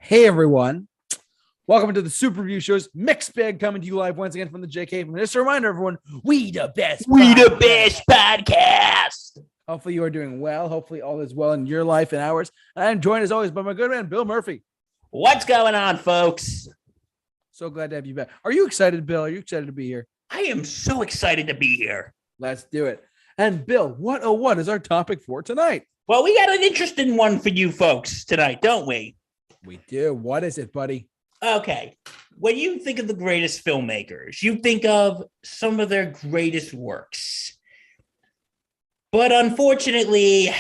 Hey everyone, welcome to the Super Review Show's Mixed Bag, coming to you live once again from the JK. And just a reminder, everyone, we the best podcast. Hopefully you are doing well. Hopefully all is well in your life and ours. And I'm joined as always by my good man, Bill Murphy. What's going on, folks? So glad to have you back. Are you excited, Bill? Are you excited to be here? I am so excited to be here. Let's do it. And Bill, what is our topic for tonight? Well, we got an interesting one for you folks tonight, don't we? We do. What is it, buddy? Okay. When you think of the greatest filmmakers, you think of some of their greatest works. But unfortunately,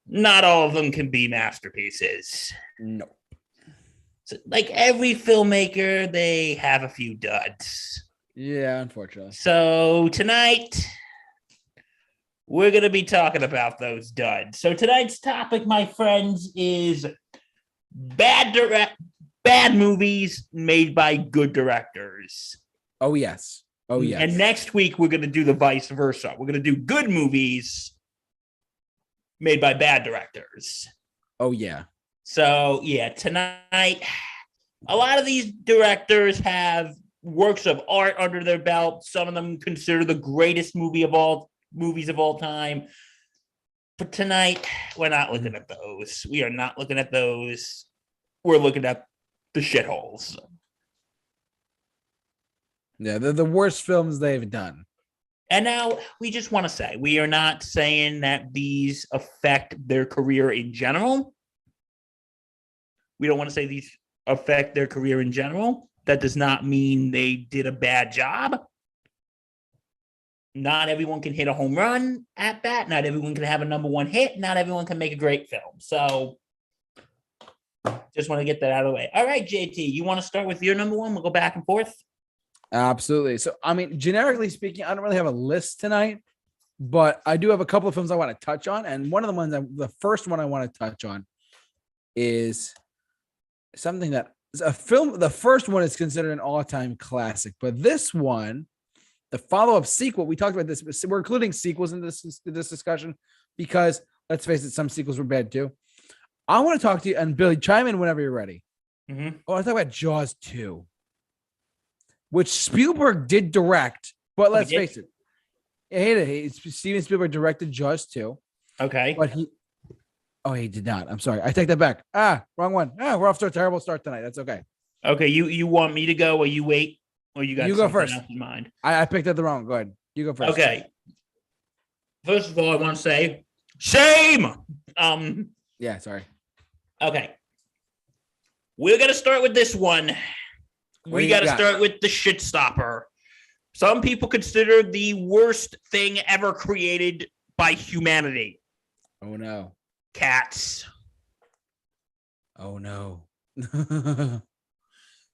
not all of them can be masterpieces. No. So, like every filmmaker, they have a few duds. Yeah, unfortunately. So tonight, we're going to be talking about those duds. So tonight's topic, my friends, is bad movies made by good directors. Oh, yes. Oh, yes. And next week, we're going to do the vice versa. We're going to do good movies made by bad directors. Oh, yeah. So, yeah, tonight, a lot of these directors have works of art under their belt. Some of them consider the greatest movies of all time. But tonight, we're not looking at those. We are not looking at those. We're looking at the shitholes. Yeah, they're the worst films they've done. And now we just want to say, we are not saying that these affect their career in general. We don't want to say these affect their career in general. That does not mean they did a bad job. Not everyone can hit a home run at bat. Not everyone can have a number one hit. Not everyone can make a great film. So just want to get that out of the way. All right, JT, you want to start with your number one? We'll go back and forth. Absolutely. So, I mean, generically speaking, I don't really have a list tonight, but I do have a couple of films I want to touch on. And one of the ones, the first one I want to touch on is something that is a film. The first one is considered an all-time classic, but this one, the follow-up sequel, we talked about this. We're including sequels in this discussion because, let's face it, some sequels were bad too. I want to talk to you, and Billy, chime in whenever you're ready. Mm-hmm. I want to talk about Jaws 2, which Spielberg did direct, but let's face it, Steven Spielberg directed Jaws 2. Okay. But he did not. I'm sorry. I take that back. Wrong one. We're off to a terrible start tonight. That's okay. Okay, you want me to go or you wait? Or you got go first. Else in mind? I picked up the wrong. Go ahead. You go first. Okay. First of all, I want to say shame. Yeah, sorry. Okay. We're going to start with this one. We got to start with the shit stopper. Some people consider the worst thing ever created by humanity. Oh, no. Cats. Oh, no.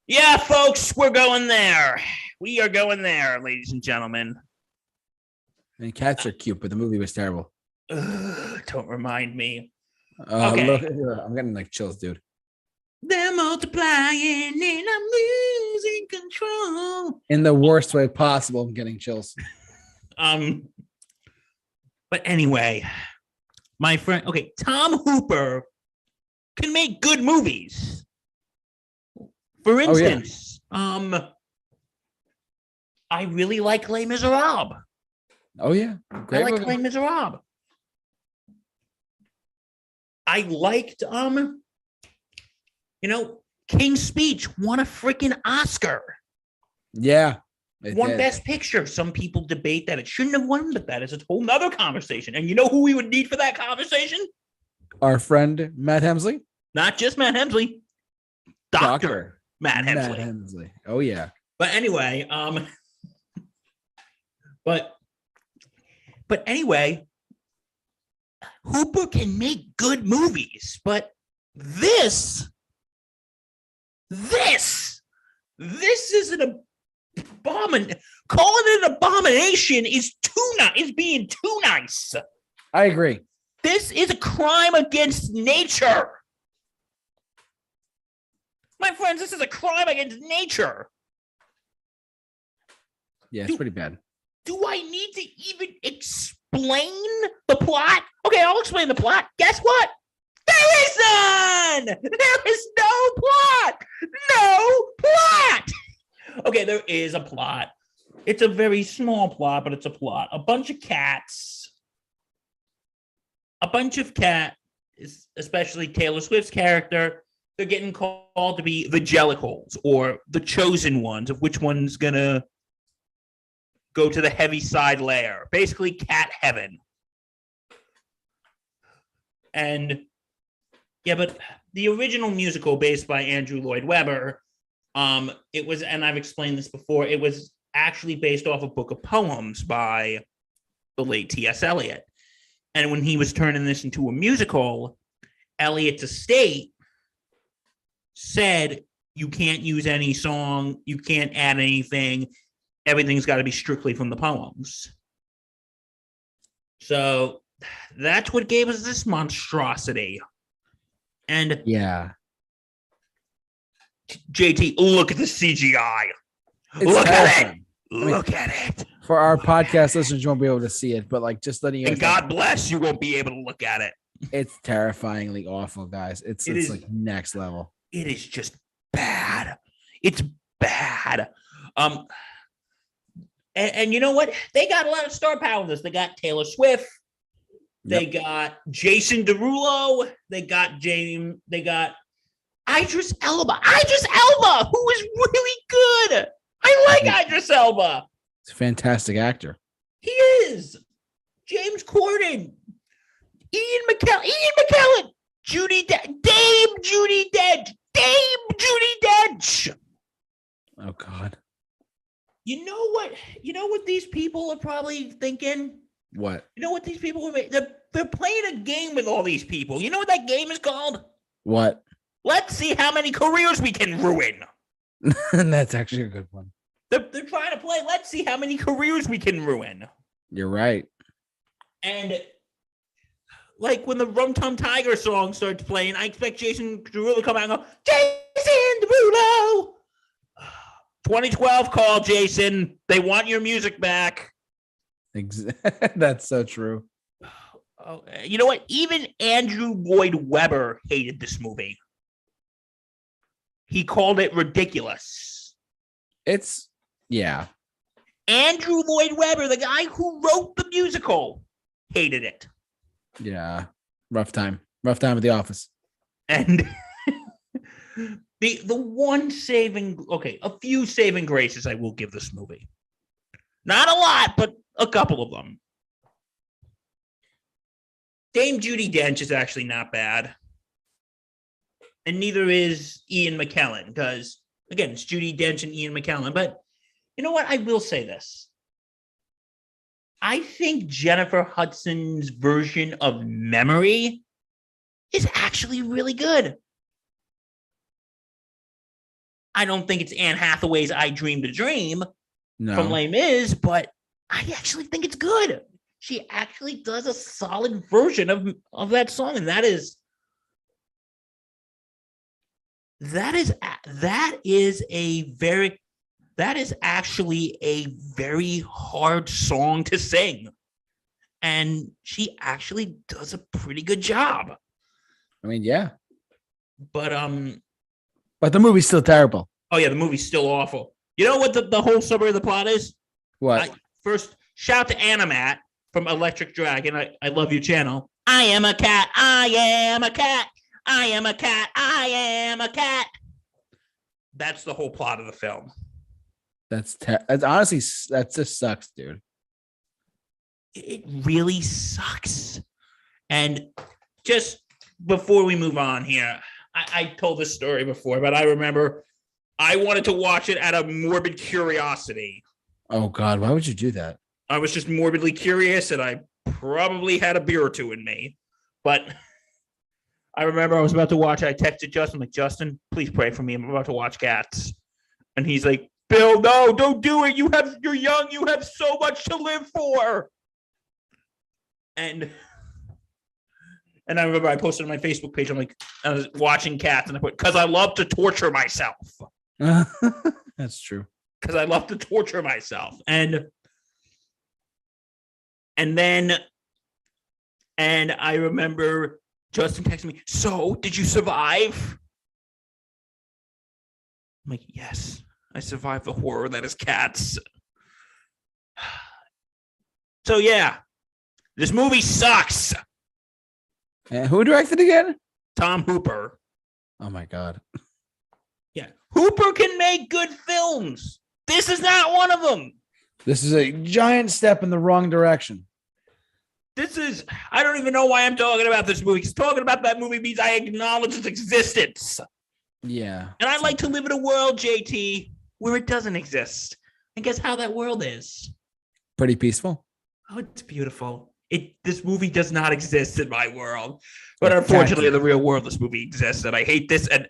Yeah, folks, we're going there. We are going there, ladies and gentlemen. And cats are cute, but the movie was terrible. Don't remind me. Okay. Look, I'm getting like chills, dude. They're multiplying and I'm losing control. In the worst way possible, I'm getting chills. But anyway, my friend, okay, Tom Hooper can make good movies. For instance, I really like Les Miserables. Oh, yeah. Great I like movie. Les Miserables. I liked, King's Speech won a freaking Oscar. Yeah. Won Best Picture. Some people debate that it shouldn't have won, but that is a whole nother conversation. And you know who we would need for that conversation? Our friend, Matt Hemsley. Not just Matt Hemsley. Dr. Matt Hemsley. Oh, yeah. But anyway, but anyway, Hooper can make good movies, but this is an abomination. Calling it an abomination is being too nice. I agree. This is a crime against nature. My friends, this is a crime against nature. Yeah, it's pretty bad. Do I need to even explain the plot? Okay, I'll explain the plot. Guess what? There is none. There is no plot. No plot. Okay, there is a plot. It's a very small plot, but it's a plot. A bunch of cats, especially Taylor Swift's character, they're getting called to be the Jellicles, or the chosen ones, of which one's gonna go to the heavy side layer, basically cat heaven. And yeah, but the original musical based by Andrew Lloyd Webber, it was, and I've explained this before, it was actually based off a book of poems by the late T.S. Eliot. And when he was turning this into a musical, Eliot's estate said, you can't use any song, you can't add anything, everything's got to be strictly from the poems. So that's what gave us this monstrosity. And yeah, JT, look at the CGI. Look at it. Look at it. For our podcast listeners, you won't be able to see it, but like just letting you. And God bless, you won't be able to look at it. It's terrifyingly awful, guys. It's like next level. It is just bad. It's bad. And you know what? They got a lot of star power in this. They got Taylor Swift. They got Jason Derulo. They got Idris Elba. Idris Elba, who is really good. I like Idris Elba. He's a fantastic actor. He is. James Corden. Ian McKellen. Dame Judi Dench. Oh, God. You know what these people are probably thinking? What? You know what these people are making? They're playing a game with all these people. You know what that game is called? What? Let's see how many careers we can ruin. That's actually a good one. They're trying to play, let's see how many careers we can ruin. You're right. And like when the Rum Tum Tiger song starts playing, I expect Jason Derulo to come out and go, Jason Derulo! 2012 call, Jason. They want your music back. That's so true. Oh, you know what? Even Andrew Lloyd Webber hated this movie. He called it ridiculous. Yeah. Andrew Lloyd Webber, the guy who wrote the musical, hated it. Yeah. Rough time at the office. And the one a few saving graces I will give this movie. Not a lot, but a couple of them. Dame Judi Dench is actually not bad. And neither is Ian McKellen, because, again, it's Judi Dench and Ian McKellen. But you know what? I will say this. I think Jennifer Hudson's version of Memory is actually really good. I don't think it's Anne Hathaway's I Dreamed a Dream from Les Mis, but I actually think it's good. She actually does a solid version of that song, and that is actually a very hard song to sing, and she actually does a pretty good job. I mean, yeah, but the movie's still terrible. Oh yeah, the movie's still awful. You know what the whole summary of the plot is? What? First, shout to Animat from Electric Dragon. I love your channel. I am a cat. I am a cat. I am a cat. I am a cat. That's the whole plot of the film. That's honestly, that just sucks, dude. It really sucks. And just before we move on here, I told this story before, but I remember I wanted to watch it out of morbid curiosity. Oh, God. Why would you do that? I was just morbidly curious, and I probably had a beer or two in me. But I remember I was about to watch it. I texted Justin, like, Justin, please pray for me. I'm about to watch Cats. And he's like, Bill, no, don't do it. You're young. You have so much to live for. And I remember I posted on my Facebook page, I'm like, I was watching Cats, and I put, because I love to torture myself. That's true. Because I love to torture myself. And I remember Justin texted me, so did you survive? I'm like, yes, I survived the horror that is cats. So yeah, this movie sucks. And who directed again? Tom Hooper. Oh my God. Yeah. Hooper can make good films. This is not one of them. This is a giant step in the wrong direction. I don't even know why I'm talking about this movie. Because talking about that movie means I acknowledge its existence. Yeah. And I like to live in a world, JT, where it doesn't exist. And guess how that world is? Pretty peaceful. Oh, it's beautiful. This movie does not exist in my world. But unfortunately, in the real world, this movie exists. And I hate this. And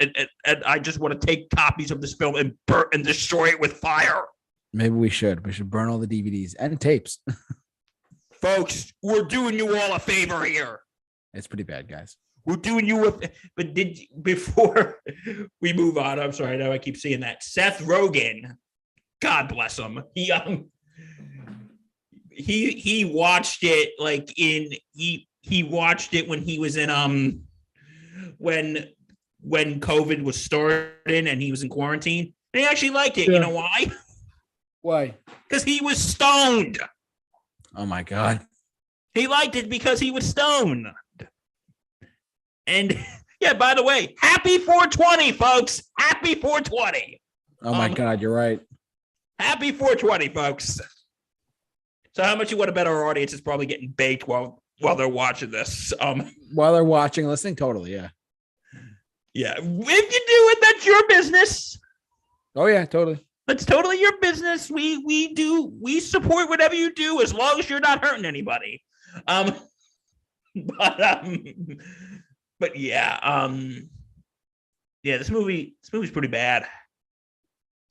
I just want to take copies of this film and burn and destroy it with fire. Maybe we should burn all the DVDs and tapes. Folks, we're doing you all a favor here. It's pretty bad, guys. We're doing you before we move on, I'm sorry, I know I keep seeing that. Seth Rogen, God bless him. He watched it he watched it when he was in when COVID was starting and he was in quarantine. And he actually liked it. Yeah. You know why? Why? Because he was stoned. Oh my God. He liked it because he was stoned. And yeah, by the way, happy 420, folks. Happy 420. Oh my God, you're right. Happy 420, folks. So how much you want to bet our audience is probably getting baked while they're watching this? While they're watching, listening, totally, yeah. Yeah. If you do it, that's your business. Oh yeah, totally. That's totally your business. We support whatever you do as long as you're not hurting anybody. But yeah, this movie's pretty bad.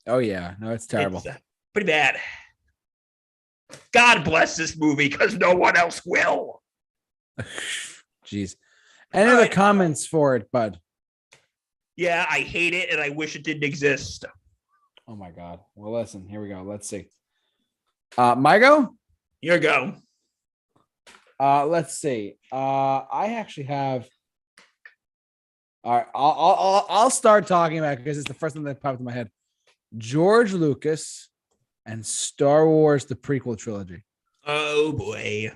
Oh yeah, no, it's terrible. It's, pretty bad. God bless this movie because no one else will. Jeez. Any other comments for it, bud? Yeah, I hate it and I wish it didn't exist. Oh my God. Well, listen, here we go. Let's see. My go? Your go. Let's see. I actually have. All right, I'll start talking about it because it's the first thing that popped in my head. George Lucas and Star Wars: The Prequel Trilogy. Oh boy.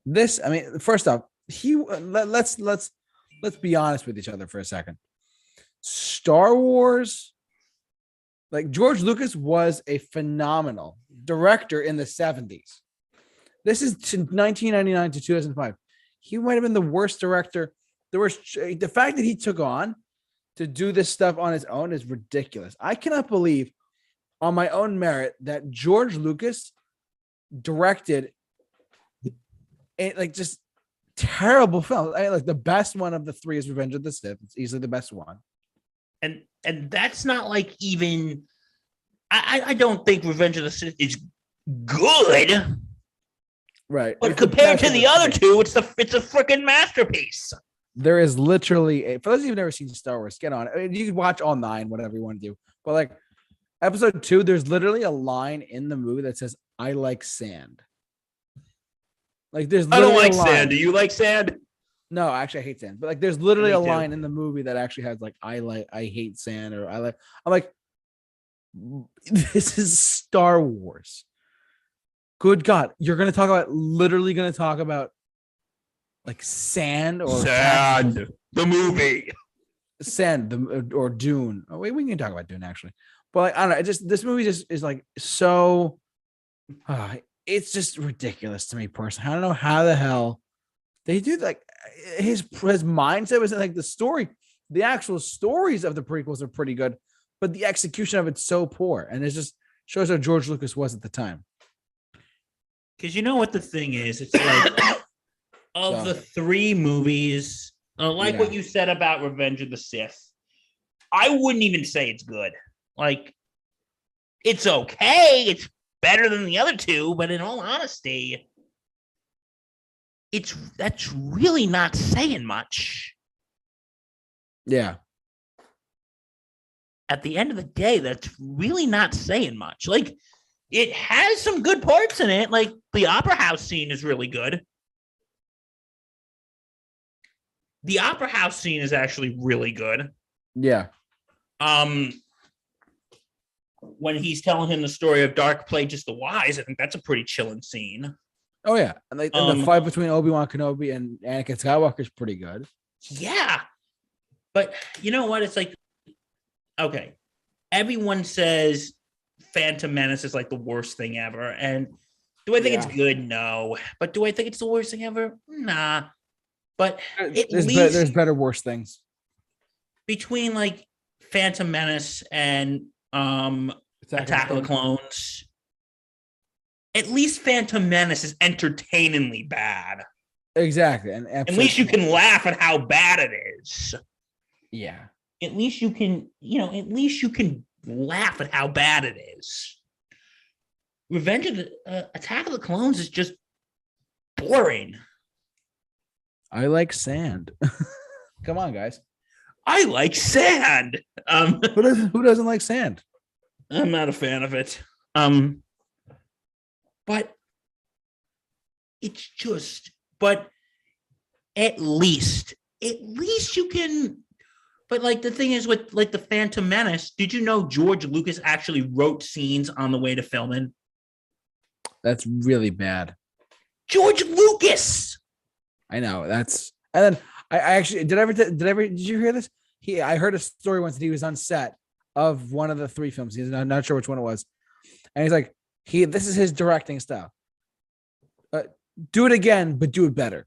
This, I mean, first off, let's be honest with each other for a second. Star Wars, like George Lucas was a phenomenal director in the 70s. This is 1999 to 2005. He might have been the worst director. The fact that he took on to do this stuff on his own is ridiculous. I cannot believe on my own merit that George Lucas directed just terrible film. Like the best one of the three is Revenge of the Sith. It's easily the best one. And that's not like even I don't think Revenge of the Sith is good. Right. But compared to the other two, it's a freaking masterpiece. There is literally for those of you who've never seen Star Wars, get on it. I mean, you can watch all 9, whatever you want to do. But like episode 2, there's literally a line in the movie that says, "I like sand." Like there's I don't like sand. Do you like sand? No, actually I hate sand. But like there's literally a line in the movie that actually has like I hate sand or I'm like, this is Star Wars. Good God, you're literally gonna talk about like sand or the movie. Sand or Dune. Oh, wait, we can talk about Dune actually. But like, I don't know, this movie just is like so it's just ridiculous to me personally. I don't know how the hell they do like his mindset was like the actual stories of the prequels are pretty good, but the execution of it's so poor, and it just shows how George Lucas was at the time. Because you know what the thing is, it's like of the 3 movies, what you said about Revenge of the Sith, I wouldn't even say it's good. Like, it's okay. It's better than the other 2, but in all honesty, that's really not saying much. Yeah. At the end of the day, that's really not saying much. Like, it has some good parts in it. Like, the opera house scene is really good. The opera house scene is actually really good. Yeah. When he's telling him the story of Dark Plagueis the Wise, I think that's a pretty chilling scene. Oh yeah, and the fight between Obi-Wan Kenobi and Anakin Skywalker is pretty good. Yeah, but you know what? It's like, okay, everyone says Phantom Menace is like the worst thing ever, and do I think it's good? No, but do I think it's the worst thing ever? Nah. But there's better, worse things. Between like Phantom Menace and Attack of the Clones, at least Phantom Menace is entertainingly bad. Exactly. And at least you can laugh at how bad it is. Yeah. At least you can, laugh at how bad it is. Revenge of the Attack of the Clones is just boring. I like sand. Come on, guys. I like sand. Who doesn't like sand? I'm not a fan of it. But it's just, but at least you can, but like the thing is with like the Phantom Menace, did you know George Lucas actually wrote scenes on the way to filming? That's really bad. George Lucas. I know and then I actually did you hear this? I heard a story once that he was on set of one of the 3 films. He's not sure which one it was. And he's like, this is his directing style. Do it again, but do it better.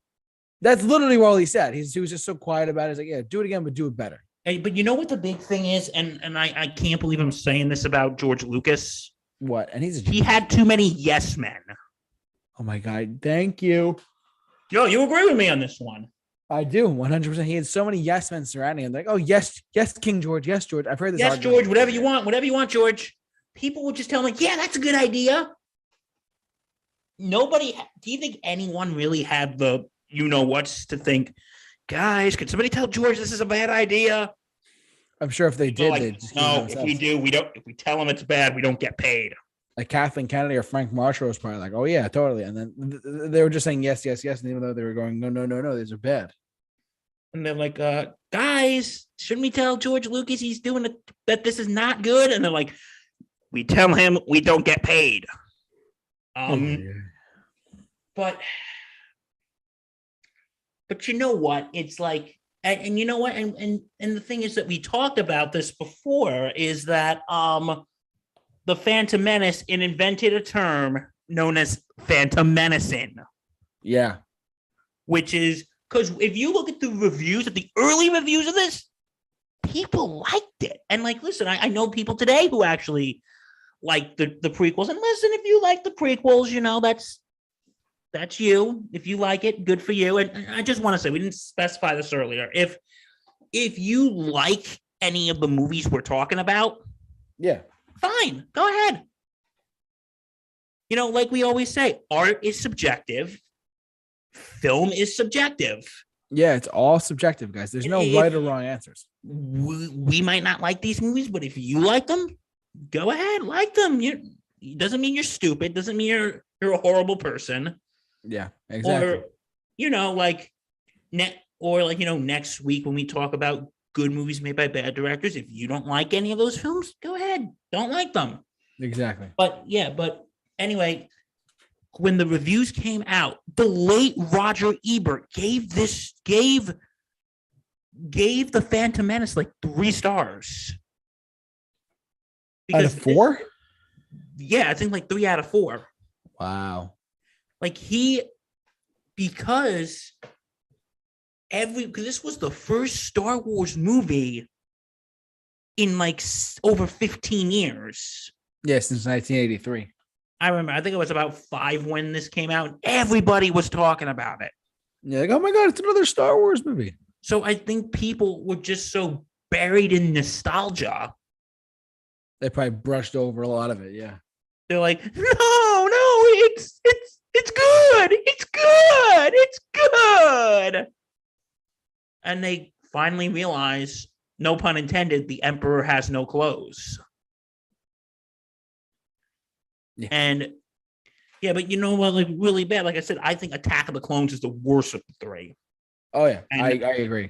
That's literally all he said. He was just so quiet about it. He's like, yeah, do it again, but do it better. Hey, but you know what the big thing is? And I can't believe I'm saying this about George Lucas. What? And he had too many yes men. Oh my God. Thank you. Yo, you agree with me on this one. I do, 100%. He had so many yes men surrounding him. Like, oh, yes, King George. Yes, George. I've heard this. Yes, George, whatever you want, George. People would just tell him, like, yeah, that's a good idea. Do you think anyone really had the what's to think, guys, could somebody tell George this is a bad idea? I'm sure if they did, like, they'd just no, if we do, we don't. If we tell them it's bad, we don't get paid. Like Kathleen Kennedy or Frank Marshall was probably like, oh yeah, totally. And then they were just saying yes. And even though they were going, no, these are bad. And they're like, guys, shouldn't we tell George Lucas he's doing it, that this is not good? And they're like, we tell him we don't get paid. But you know what? It's like, and you know what? And the thing is that we talked about this before is that the Phantom Menace invented a term known as Phantom Menacing. Yeah. Which is, because if you look at the early reviews of this, people liked it. And like, listen, I know people today who actually like the prequels. And listen, if you like the prequels, that's you. If you like it, good for you. And I just want to say, we didn't specify this earlier. If you like any of the movies we're talking about, yeah, fine, go ahead. Like we always say, art is subjective. Film is subjective. Yeah, it's all subjective, guys. There's no right or wrong answers. We might not like these movies, but if you like them, go ahead, like them. It doesn't mean you're stupid. Doesn't mean you're a horrible person. Yeah, exactly. Or next week when we talk about good movies made by bad directors, if you don't like any of those films, go ahead, don't like them. Exactly. But anyway, when the reviews came out, the late Roger Ebert gave the Phantom Menace like 3 stars. Out of 4? I think like 3 out of 4. Wow. Like because this was the first Star Wars movie in like over 15 years. Yeah, since 1983. I remember. I think it was about 5 when this came out. Everybody was talking about it. Yeah, like, oh my God, it's another Star Wars movie. So I think people were just so buried in nostalgia. They probably brushed over a lot of it. Yeah. They're like, no, it's good. It's good. It's good. And they finally realize, no pun intended, the Emperor has no clothes. Yeah. And but you know what? Like really bad. Like I said, I think Attack of the Clones is the worst of the 3. Oh yeah, And I agree.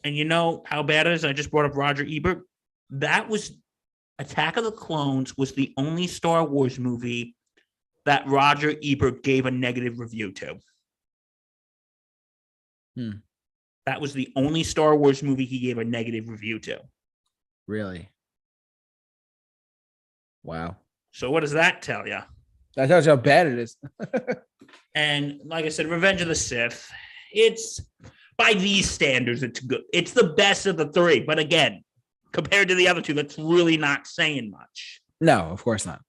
and you know how bad it is? I just brought up Roger Ebert. That was Attack of the Clones was the only Star Wars movie that Roger Ebert gave a negative review to. That was the only Star Wars movie he gave a negative review to. Really? Wow. So what does that tell you? That tells you how bad it is. And like I said, Revenge of the Sith, it's by these standards, it's good. It's the best of the three. But again, compared to the other two, that's really not saying much. No, of course not.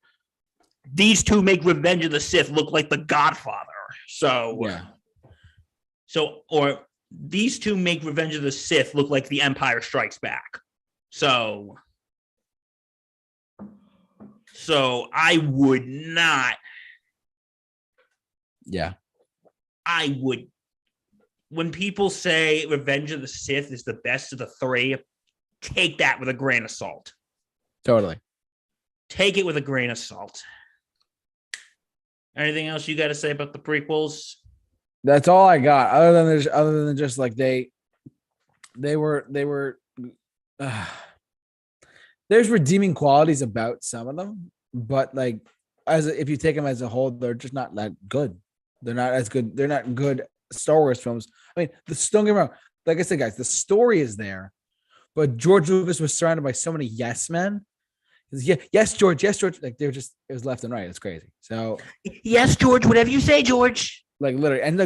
These two make Revenge of the Sith look like The Godfather. Or these two make Revenge of the Sith look like The Empire Strikes Back. So I would not. Yeah. I would. When people say Revenge of the Sith is the best of the three, take that with a grain of salt. Totally. Take it with a grain of salt. Anything else you got to say about the prequels? That's all I got. Other than just like they were there's redeeming qualities about some of them, but like if you take them as a whole, they're just not that good. They're not as good. They're not good Star Wars films. I mean, don't get me wrong. Like I said, guys, the story is there, but George Lucas was surrounded by so many yes men. Yeah, yes, George. Yes, George. Like it was left and right. It's crazy. So yes, George. Whatever you say, George. Like literally, and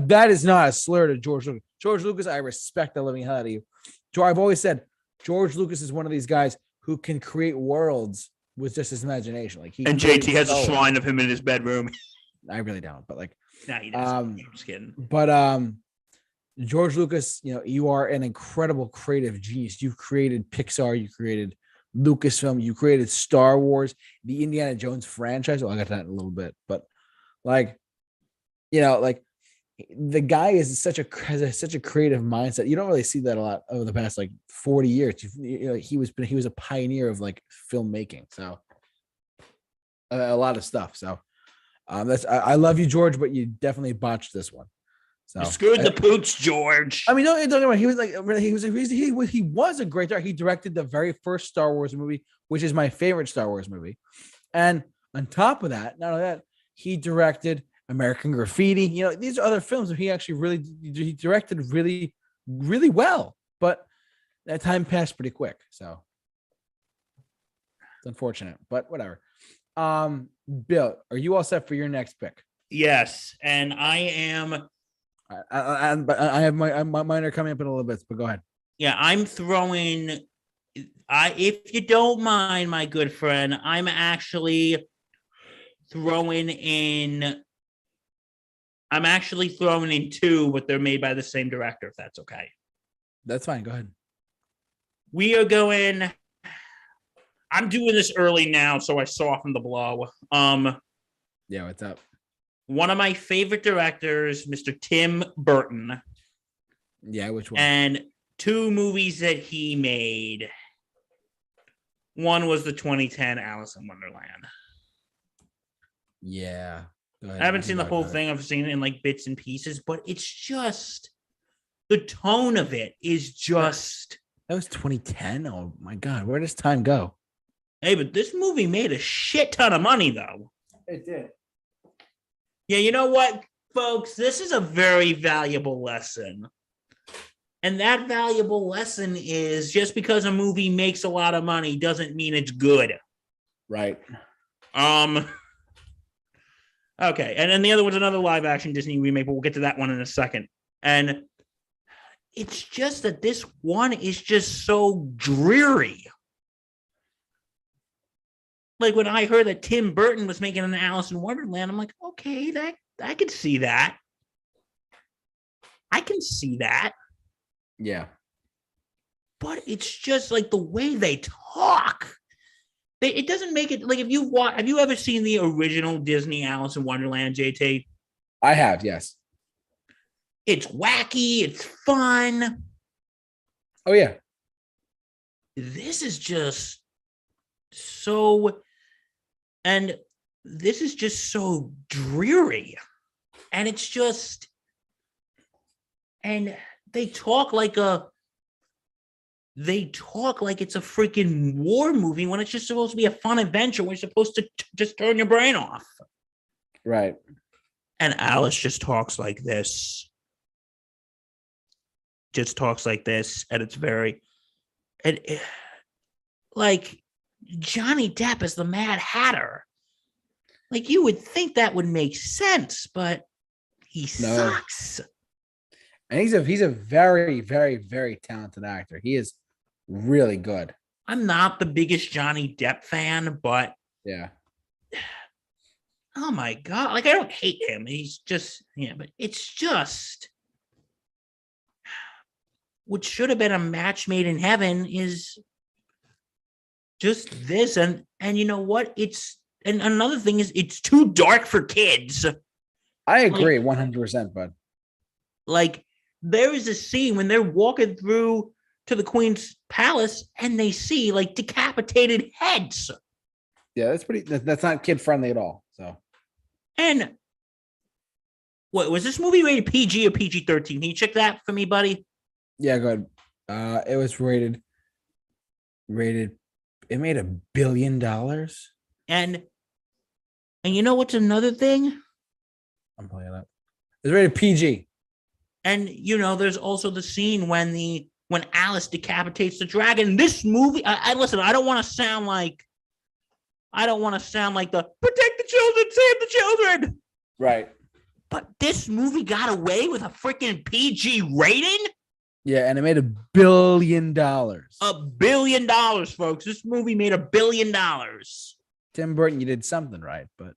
that is not a slur to George Lucas. George Lucas, I respect the living hell out of you. I've always said George Lucas is one of these guys who can create worlds with just his imagination. Like JT has a shrine of him in his bedroom. I really don't, but like, nah, he doesn't. I'm just kidding. But George Lucas, you are an incredible creative genius. You've created Pixar, you created Lucasfilm, you created Star Wars, the Indiana Jones franchise. Well, I got that in a little bit, but like. Like the guy has such a creative mindset. You don't really see that a lot over the past like 40 years. He was a pioneer of like filmmaking. So a lot of stuff. So I love you, George, but you definitely botched this one. So you screwed the pooch, George. I mean, don't get me wrong. He was like he was a great director. He directed the very first Star Wars movie, which is my favorite Star Wars movie. And on top of that, not only that, he directed American Graffiti. These are other films that he actually he directed really, really well. But that time passed pretty quick. So it's unfortunate, but whatever. Bill, are you all set for your next pick? Yes, and I am. But I have mine are coming up in a little bit, but go ahead. Yeah, I'm throwing. If you don't mind, my good friend, I'm actually throwing in. I'm actually throwing in two, but they're made by the same director, if that's okay. That's fine. Go ahead. We are going. I'm doing this early now, so I soften the blow. Yeah, what's up? One of my favorite directors, Mr. Tim Burton. Yeah, which one? And two movies that he made. One was the 2010 Alice in Wonderland. Yeah. I haven't seen the whole thing. I've seen it in like bits and pieces, but it's just the tone of it is just. That was 2010. Oh my God, where does time go? Hey, but this movie made a shit ton of money, though. It did. Yeah, you know what, folks? This is a very valuable lesson. And that valuable lesson is just because a movie makes a lot of money doesn't mean it's good. Right. Okay, and then the other one's another live action Disney remake, but we'll get to that one in a second. And it's just that this one is just so dreary. Like when I heard that Tim Burton was making an Alice in Wonderland, I'm like, okay, that I could see that. I can see that. Yeah. But it's just like the way they talk. It doesn't make it like have you ever seen the original Disney Alice in Wonderland, JT? I have, yes. It's wacky, it's fun. Oh yeah. This is just so dreary. And it's just and they talk like it's a freaking war movie when it's just supposed to be a fun adventure. We're supposed to just turn your brain off. Right. And Alice just talks like this. Just talks like this. And it's very, like Johnny Depp as the Mad Hatter. Like you would think that would make sense, but he sucks. And he's a very, very, very talented actor. He is really good. I'm not the biggest Johnny Depp fan, but yeah. Oh my God. Like I don't hate him. He's just, but it's just what should have been a match made in heaven is just this. And you know what? And another thing is it's too dark for kids. I agree 100%, bud. Like there is a scene when they're walking through to the Queen's palace and they see like decapitated heads. Yeah, that's not kid friendly at all. So, and what was this movie rated PG or PG-13? Can you check that for me, buddy? Yeah, go ahead. It was rated. It made $1 billion. And you know what's another thing? I'm playing it up. It's rated PG. And there's also the scene when Alice decapitates the dragon. This movie, I listen. I don't want to sound like the protect the children, save the children. Right. But this movie got away with a freaking PG rating. Yeah, and it made $1 billion. $1 billion, folks. This movie made $1 billion. Tim Burton, you did something right, but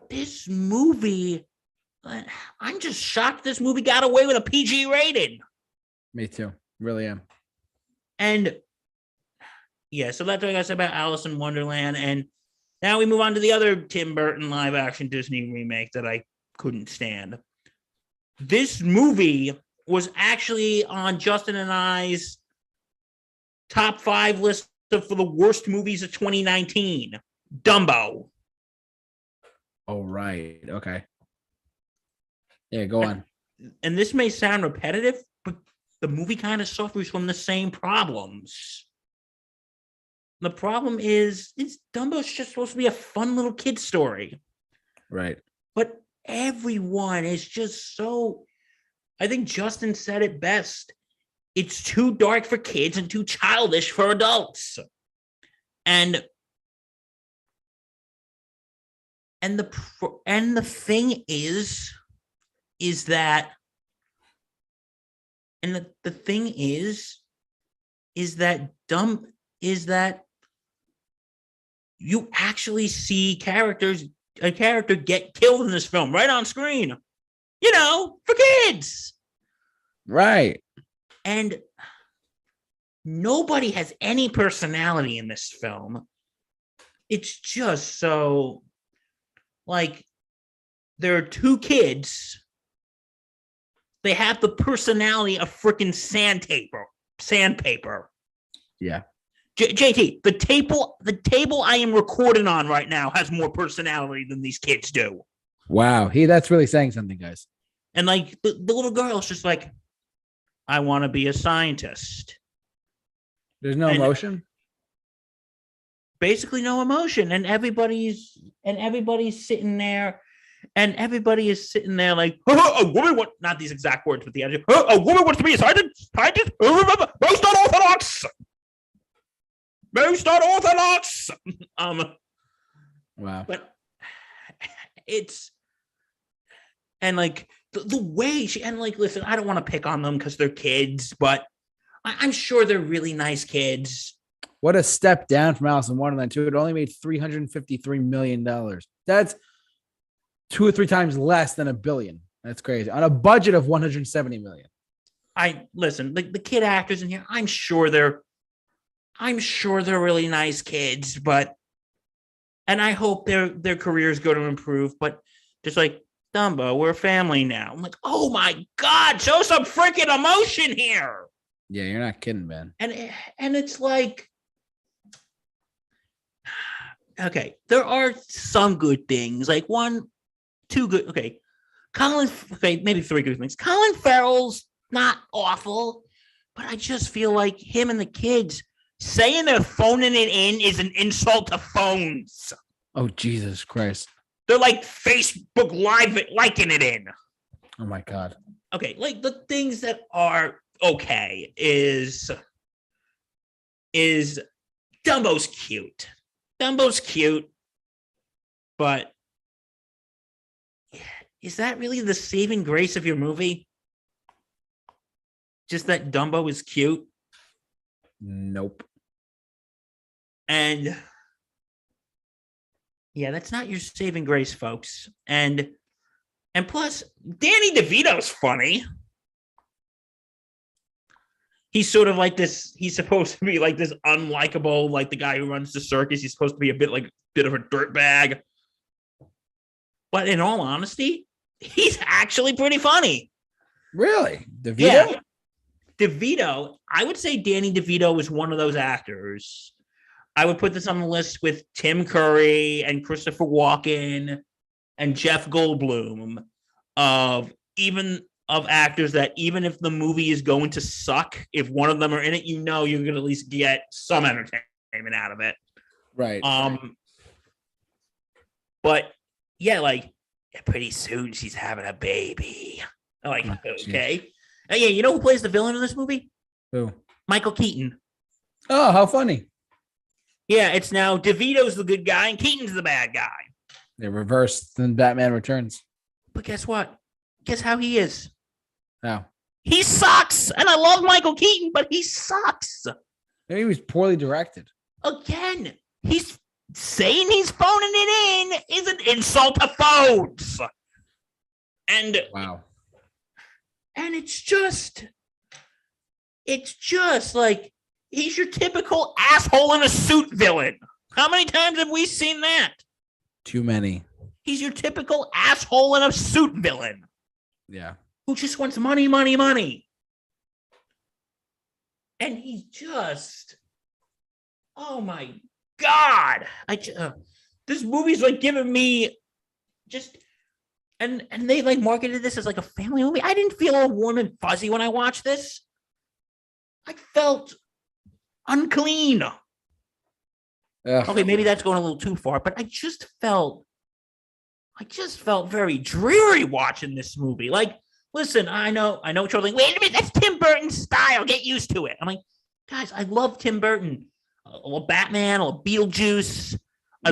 this movie, I'm just shocked this movie got away with a PG rating. Me too. Really am. And yeah, so that's what I got to say about Alice in Wonderland. And now we move on to the other Tim Burton live action Disney remake that I couldn't stand. This movie was actually on Justin and I's top 5 list for the worst movies of 2019. Dumbo. Oh, right. Okay. Yeah, go on. And this may sound repetitive, but the movie kind of suffers from the same problems. The problem is Dumbo's just supposed to be a fun little kid story. Right. But everyone is just so, I think Justin said it best. It's too dark for kids and too childish for adults. And the thing is that you actually see a character get killed in this film right on screen, for kids. Right. And nobody has any personality in this film. It's just so, like, there are 2 kids. They have the personality of freaking sandpaper. Yeah. JT, the table I am recording on right now has more personality than these kids do. Wow. That's really saying something, guys. And like the little girl's just like, I want to be a scientist. There's no emotion. Basically no emotion. And everybody's sitting there. And everybody is sitting there like, a woman, what? Not these exact words, but the attitude. A woman wants to be a scientist. Most unorthodox. Most unorthodox. Wow. But it's, and like the way she, and like, listen, I don't want to pick on them because they're kids, but I'm sure they're really nice kids. What a step down from Alice in Wonderland 2. It only made $353 million. That's 2 or 3 times less than $1 billion. That's crazy. On a budget of $170 million. Listen, the kid actors in here, I'm sure they're really nice kids, and I hope their careers go to improve, but just like Dumbo, we're a family now. I'm like, oh my God, show some freaking emotion here. Yeah, you're not kidding, man. And it's like, okay, there are some good things, like 1, 2 good. Okay, maybe 3 good things. Colin Farrell's not awful, but I just feel like him and the kids saying they're phoning it in is an insult to phones. Oh, Jesus Christ. They're like Facebook Live liking it in. Oh, my God. Okay, like the things that are okay is Dumbo's cute. Dumbo's cute, but is that really the saving grace of your movie? Just that Dumbo is cute? Nope. And yeah, that's not your saving grace, folks. And plus, Danny DeVito's funny. He's sort of like this. He's supposed to be like this unlikable, like the guy who runs the circus. He's supposed to be a bit of a dirtbag. But in all honesty, he's actually pretty funny. Really? DeVito? Yeah. DeVito, I would say Danny DeVito was one of those actors. I would put this on the list with Tim Curry and Christopher Walken and Jeff Goldblum of actors that even if the movie is going to suck, if one of them are in it, you're going to at least get some entertainment out of it. Right. But yeah, like pretty soon she's having a baby. I'm like, okay. And yeah, you know who plays the villain in this movie? Who? Michael Keaton. Oh, how funny. Yeah, it's now DeVito's the good guy and Keaton's the bad guy. They reversed in Batman Returns. But guess what? Guess how he is? How? He sucks. And I love Michael Keaton, but he sucks. Maybe he was poorly directed. Again, he's saying he's phoning it in is an insult to phones. And wow. And it's just like he's your typical asshole in a suit villain. How many times have we seen that? Too many. He's your typical asshole in a suit villain. Yeah. Who just wants money, money, money. And he's just, oh my God. This movie's like giving me just, and they like marketed this as like a family movie. I didn't feel all warm and fuzzy when I watched this. I felt unclean. Ugh. Okay, maybe that's going a little too far, but I just felt very dreary watching this movie. Like, listen, I know what you're like, wait a minute, that's Tim Burton's style. Get used to it. I'm like, guys, I love Tim Burton. A little Batman, a little Beetlejuice.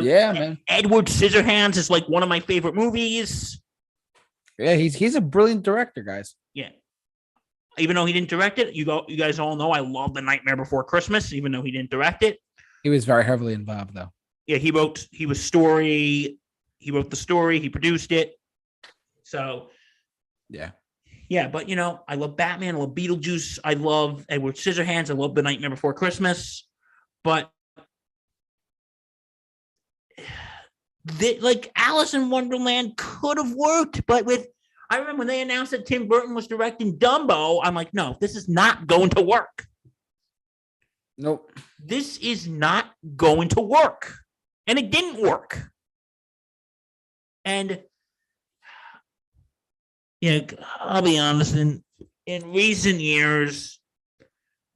Yeah, man. Edward Scissorhands is like one of my favorite movies. Yeah, he's a brilliant director, guys. Yeah. Even though he didn't direct it, you guys all know I love The Nightmare Before Christmas, even though he didn't direct it. He was very heavily involved, though. Yeah, he wrote the story, he produced it. So, yeah, but I love Batman, I love Beetlejuice, I love Edward Scissorhands, I love The Nightmare Before Christmas, but like Alice in Wonderland could have worked, but I remember when they announced that Tim Burton was directing Dumbo, I'm like, no, this is not going to work. Nope. This is not going to work. And it didn't work. And I'll be honest, in recent years,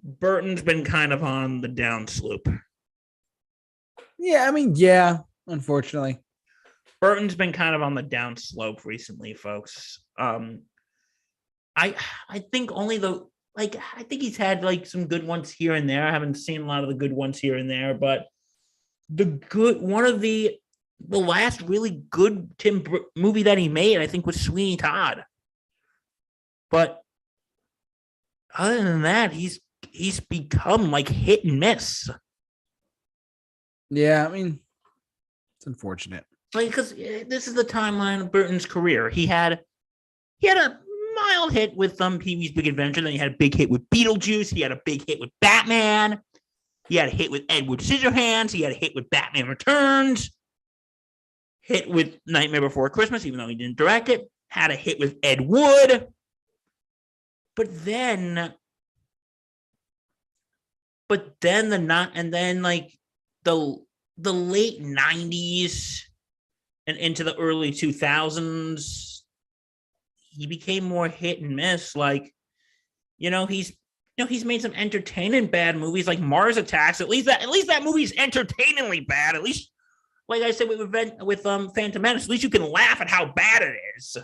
Burton's been kind of on the downslope. Yeah, unfortunately. Burton's been kind of on the downslope recently, folks. I think I think he's had like some good ones here and there. I haven't seen a lot of the good ones here and there, but one of the last really good movie that he made, I think, was Sweeney Todd. But other than that, he's become like hit and miss. Yeah, it's unfortunate. Like, because this is the timeline of Burton's career. He had a mild hit with Pee-wee's Big Adventure. Then he had a big hit with Beetlejuice. He had a big hit with Batman. He had a hit with Edward Scissorhands. He had a hit with Batman Returns. Hit with Nightmare Before Christmas, even though he didn't direct it. Had a hit with Ed Wood. But then the late 90s and into the early 2000s, he became more hit and miss. Like, He's made some entertaining bad movies like Mars Attacks. At least that movie's entertainingly bad. At least, like I said with Phantom Menace, at least you can laugh at how bad it is.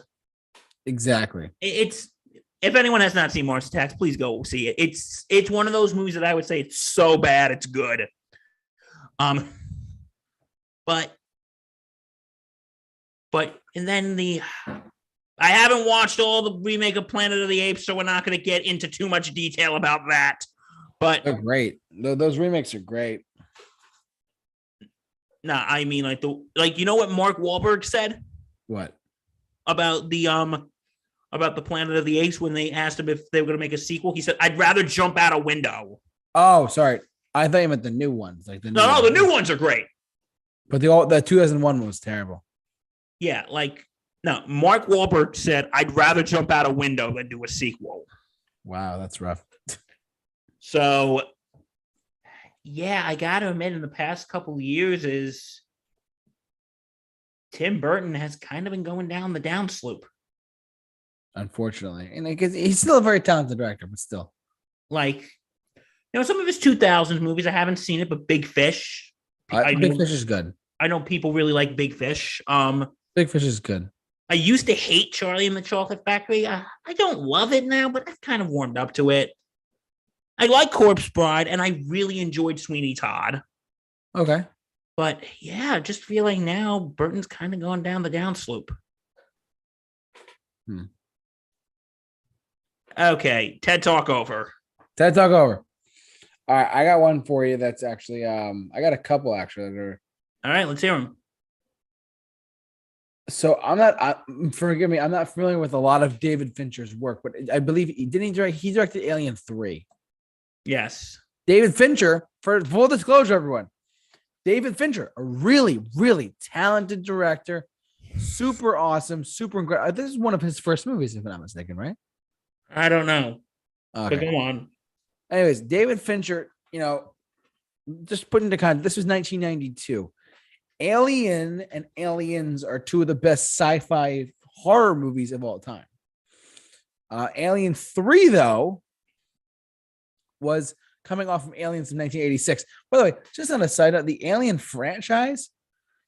Exactly. It's if anyone has not seen Mars Attacks, please go see it. It's one of those movies that I would say it's so bad it's good. But and then I haven't watched all the remake of Planet of the Apes, so we're not going to get into too much detail about that. But they're great. Those remakes are great. Nah, I mean you know what Mark Wahlberg said? What? About the Planet of the Apes when they asked him if they were going to make a sequel. He said, "I'd rather jump out a window." Oh, sorry. I thought you meant the new ones. Like the new ones are great. But the 2001 one was terrible. Yeah, no, Mark Wahlberg said, "I'd rather jump out a window than do a sequel." Wow, that's rough. So, yeah, I got to admit, in the past couple of years, is Tim Burton has kind of been going down the downslope. Unfortunately, and he's still a very talented director, but still, some of his 2000s movies I haven't seen it, but Big Fish. Big Fish is good. I know people really like Big Fish. Big Fish is good. I used to hate Charlie and the Chocolate Factory. I don't love it now, but I've kind of warmed up to it. I like Corpse Bride, and I really enjoyed Sweeney Todd. Okay. But yeah, just feeling now Burton's kind of gone down the downslope. Okay, TED Talk over. TED Talk over. All right, I got one for you. That's actually I got a couple actually. All right, let's hear them. So forgive me, I'm not familiar with a lot of David Fincher's work, but I believe he directed Alien 3. Yes. David Fincher, for full disclosure, everyone, David Fincher, a really, really talented director, super awesome, super incredible. This is one of his first movies, if I'm not mistaken, right? I don't know. Okay. But go on. Anyways, David Fincher, just put into context, this was 1992. Alien and Aliens are two of the best sci-fi horror movies of all time. Alien 3, though, was coming off from Aliens in 1986. By the way, just on a side note, the Alien franchise,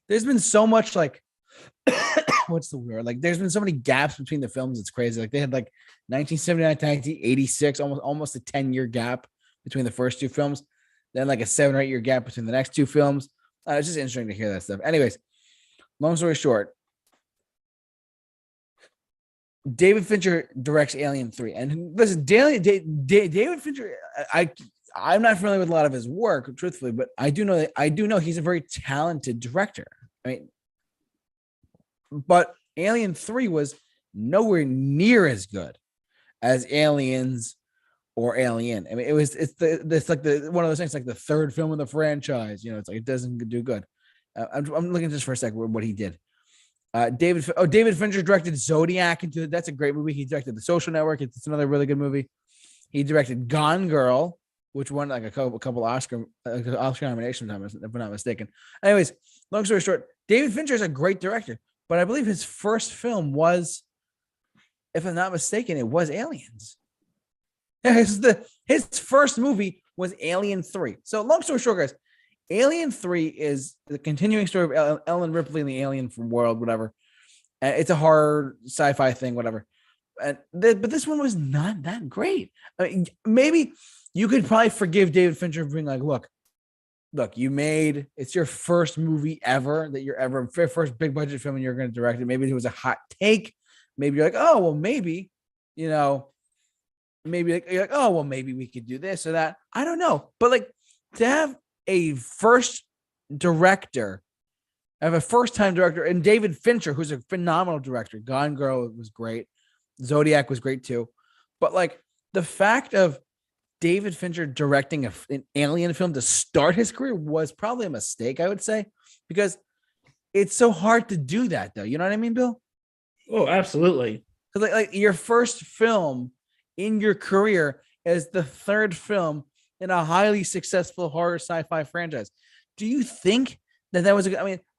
there's been so much what's the word? There's been so many gaps between the films. It's crazy. They had 1979 to 1986, almost a 10-year gap between the first two films. Then a 7 or 8 year gap between the next two films. It's just interesting to hear that stuff. Anyways, long story short, David Fincher directs Alien 3. And listen, David Fincher, I'm not familiar with a lot of his work, truthfully, but I do know he's a very talented director. But Alien 3 was nowhere near as good as Aliens or Alien. It's one of those things, the third film in the franchise. It doesn't do good. I'm looking just for a second what he did. David Fincher directed Zodiac. That's a great movie. He directed The Social Network. It's another really good movie. He directed Gone Girl, which won a couple Oscar nominations, if I'm not mistaken. Anyways, long story short, David Fincher is a great director, but I believe his first film was, if I'm not mistaken, it was Aliens. His first movie was Alien 3. So long story short, guys, Alien 3 is the continuing story of Ellen Ripley and the alien from world, whatever. It's a horror sci-fi thing, whatever. But this one was not that great. Maybe you could probably forgive David Fincher for being look, it's your first movie ever first big budget film and you're going to direct it. Maybe it was a hot take. Maybe you're oh, well, maybe, maybe you're oh, well, maybe we could do this or that. I don't know. But to have a first-time director, and David Fincher, who's a phenomenal director. Gone Girl was great. Zodiac was great too. But the fact of David Fincher directing an alien film to start his career was probably a mistake, I would say, because it's so hard to do that, though. You know what I mean, Bill? Oh, absolutely. So your first film in your career is the third film in a highly successful horror sci-fi franchise. Do you think that was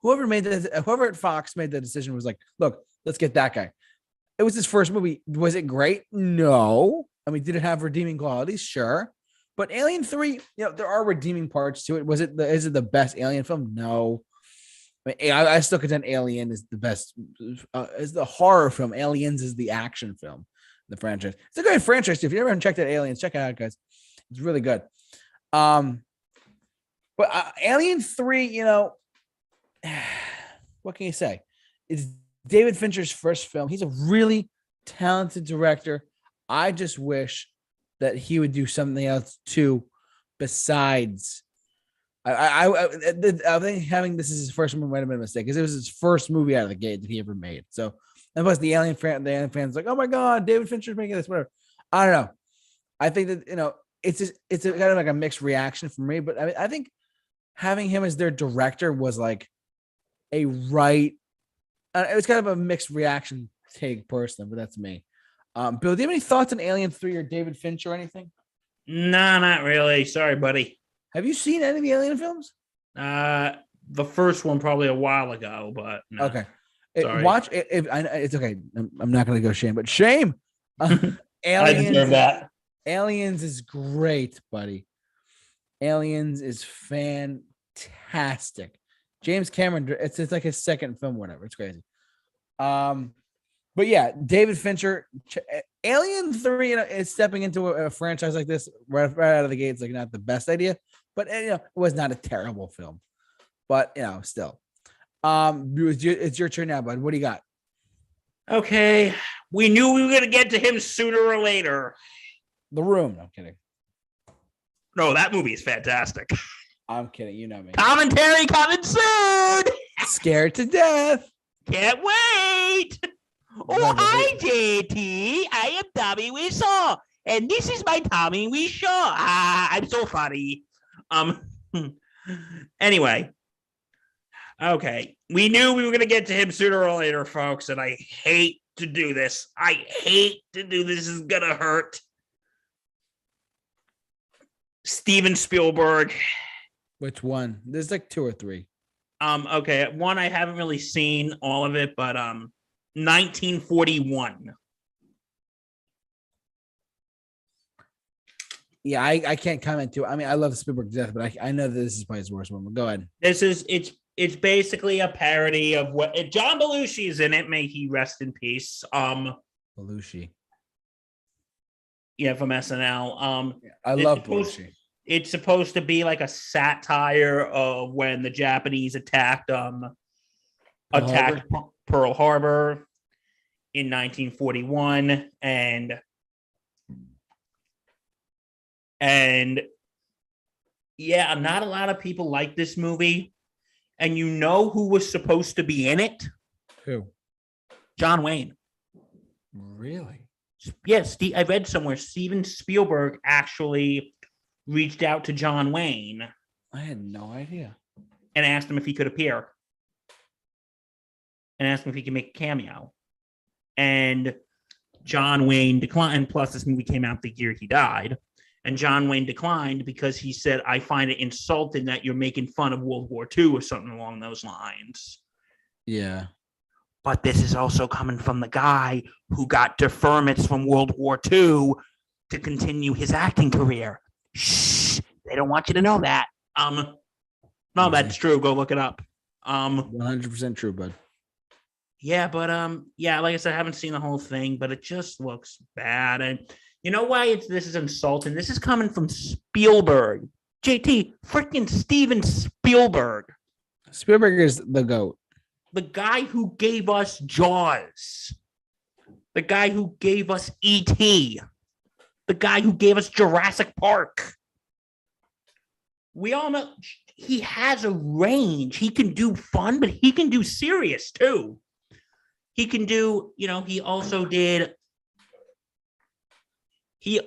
whoever at Fox made the decision was look, let's get that guy. It was his first movie. Was it great? No. I mean, did it have redeeming qualities? Sure. But Alien 3, there are redeeming parts to it. Is it the best Alien film? No. I still contend Alien is the best, is the horror film. Aliens is the action film, the franchise. It's a great franchise. If you ever haven't checked out Aliens, check it out, guys. It's really good. But Alien 3, what can you say? It's David Fincher's first film. He's a really talented director. I just wish that he would do something else too, besides. I think having this as his first movie might have been a mistake because it was his first movie out of the gate that he ever made. So, and plus the Alien fans like, oh my god, David Fincher's making this. Whatever. I don't know. I think that it's a kind of like a mixed reaction for me. But I think having him as their director was like a right. It was kind of a mixed reaction take personally, but that's me. Bill, do you have any thoughts on Alien 3 or David Fincher or anything? No, not really. Sorry, buddy. Have you seen any of the Alien films? The first one probably a while ago, but no. Okay. Sorry. Watch it. It's okay. I'm not going to go shame, but shame. I deserve that. Aliens is great, buddy. Aliens is fantastic. James Cameron, it's like his second film, whatever. It's crazy. But yeah, David Fincher, Alien 3, is stepping into a franchise like this right out of the gate. It's like not the best idea, but it was not a terrible film. But still, it's your turn now, bud. What do you got? Okay, we knew we were gonna get to him sooner or later. The Room. No, I'm kidding. No, that movie is fantastic. I'm kidding. You know me. Commentary coming soon. Scared to death. Can't wait. Oh, hi, JT. I am Tommy Wiseau, and this is my Tommy Wiseau. I'm so funny. Anyway. Okay. We knew we were going to get to him sooner or later, folks, and I hate to do this. This is going to hurt. Steven Spielberg. Which one? There's like 2 or 3. Okay. One, I haven't really seen all of it, but 1941. Yeah, I can't comment too. I mean, I love Spielberg to death, but I know that this is probably his worst one. But go ahead. It's basically a parody of what John Belushi is in it. May he rest in peace. Belushi. Yeah, from SNL. I love Belushi. It's supposed to be like a satire of when the Japanese attacked Pearl Harbor in 1941, and yeah, not a lot of people like this movie. And you know who was supposed to be in it? Who? John Wayne. Really? Yes, I read somewhere Steven Spielberg actually reached out to John Wayne. I had no idea. And asked him if he could appear. And asked him if he could make a cameo. And John Wayne declined. Plus, this movie came out the year he died. And John Wayne declined because he said, I find it insulting that you're making fun of World War II or something along those lines. Yeah. But this is also coming from the guy who got deferments from World War II to continue his acting career. Shh. They don't want you to know that. No, that's true. Go look it up. 100% true, bud. Yeah, but yeah, like I said, I haven't seen the whole thing, but it just looks bad. And you know why this is insulting? This is coming from Spielberg. JT, freaking Steven Spielberg. Spielberg is the GOAT. The guy who gave us Jaws. The guy who gave us E.T. The guy who gave us Jurassic Park. We all know he has a range. He can do fun, but he can do serious too. He can do, he also did the he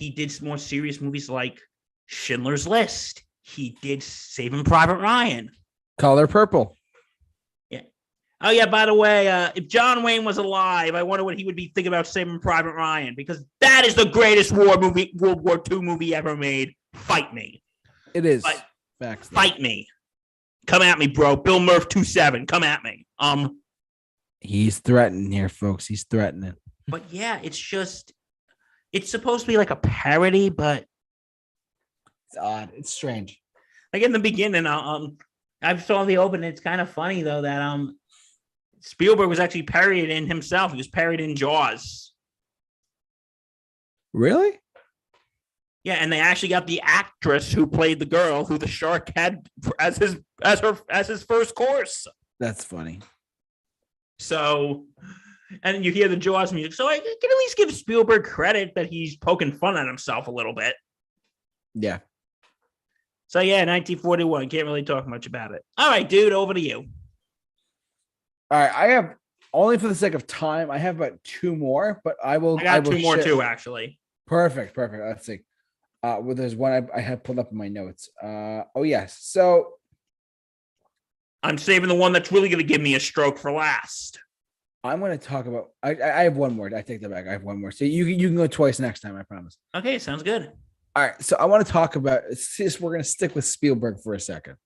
did more serious movies like Schindler's List. He did Saving Private Ryan. Color Purple. Yeah. Oh yeah, by the way, if John Wayne was alive, I wonder what he would be thinking about Saving Private Ryan, because that is the greatest World War II movie ever made. Fight me. It is. Facts. Fight me. Come at me, bro. Bill Murph 27. Come at me. He's threatening here, folks. He's threatening. But yeah, it's supposed to be like a parody, but It's odd. It's strange. like in the beginning, I saw the opening. It's kind of funny though that Spielberg was actually parodying himself. He was parodying Jaws. Really? Yeah, and they actually got the actress who played the girl who the shark had as his first course. That's funny. So, and you hear the Jaws music. So I can at least give Spielberg credit that he's poking fun at himself a little bit. Yeah. So yeah, 1941. Can't really talk much about it. All right, dude, over to you. All right. I have only for the sake of time. I have about two more, but I will. I got will two more too, actually. Perfect. Let's see. Well, there's one I have pulled up in my notes. Oh yes. So I'm saving the one that's really going to give me a stroke for last. I'm going to talk about. I have one more. I take that back. I have one more. So you can go twice next time. I promise. Okay, sounds good. All right. So I want to talk about. We're going to stick with Spielberg for a second.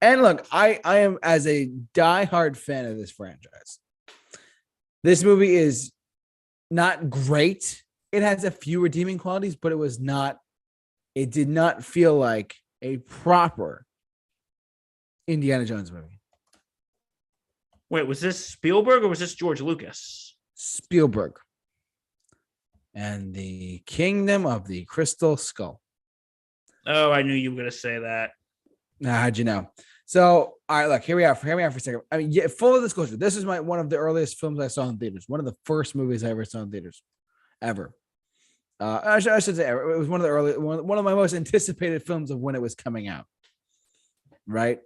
And look, I am as a diehard fan of this franchise. This movie is not great. It has a few redeeming qualities, but it did not feel like a proper Indiana Jones movie. Wait, was this Spielberg or was this George Lucas? Spielberg. And the Kingdom of the Crystal Skull. Oh, I knew you were going to say that. How'd you know? So, all right, look, here we are for a second. I mean, yeah, full disclosure, this is one of the earliest films I saw in theaters. One of the first movies I ever saw in theaters. Ever. I should say ever. It was one of my most anticipated films of when it was coming out. Right?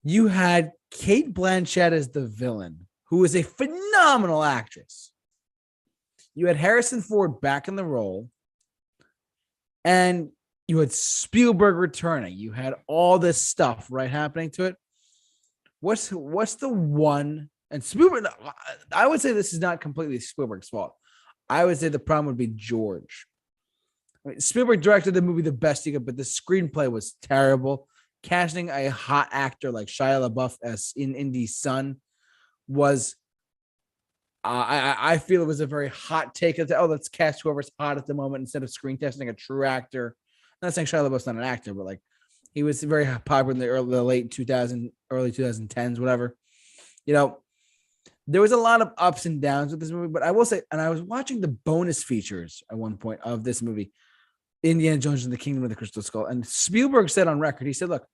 You had Cate Blanchett as the villain, who is a phenomenal actress. You had Harrison Ford back in the role, and you had Spielberg returning. You had all this stuff right happening to it. What's the one? And Spielberg, I would say this is not completely Spielberg's fault. I would say the problem would be George. I mean, Spielberg directed the movie the best he could, but the screenplay was terrible. Casting a hot actor like Shia LaBeouf as in Indy's son was, I feel it was a very hot take. Let's cast whoever's hot at the moment instead of screen testing a true actor. I'm not saying Shia LaBeouf's not an actor, but like he was very popular in the late 2000s, early 2010s, whatever. You know, there was a lot of ups and downs with this movie, but I will say, and I was watching the bonus features at one point of this movie, Indiana Jones and the Kingdom of the Crystal Skull. And Spielberg said on record, he said, look,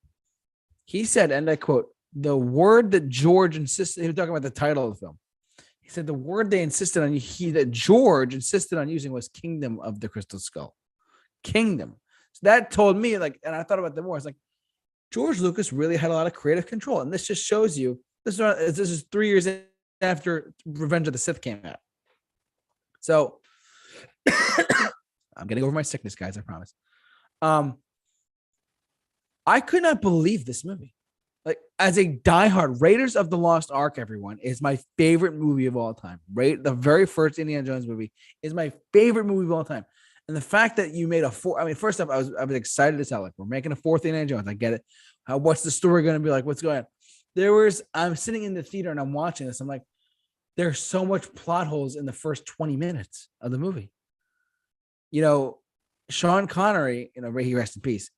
he said, and I quote, the word that George insisted, he was talking about the title of the film. He said the word they insisted on, that George insisted on using was Kingdom of the Crystal Skull. Kingdom. So that told me, like, and I thought about that more. It's like, George Lucas really had a lot of creative control. And this just shows you, this is 3 years after Revenge of the Sith came out. So I'm getting over my sickness, guys, I promise. I could not believe this movie. Like, as a diehard, Raiders of the Lost Ark, everyone, is my favorite movie of all time. Right? The very first Indiana Jones movie is my favorite movie of all time. And the fact that you made first off, I was excited as hell. Like, we're making a fourth Indiana Jones. I get it. What's the story going to be like? What's going on? I'm sitting in the theater and I'm watching this. I'm like, there's so much plot holes in the first 20 minutes of the movie. You know, Sean Connery, may he rest in peace.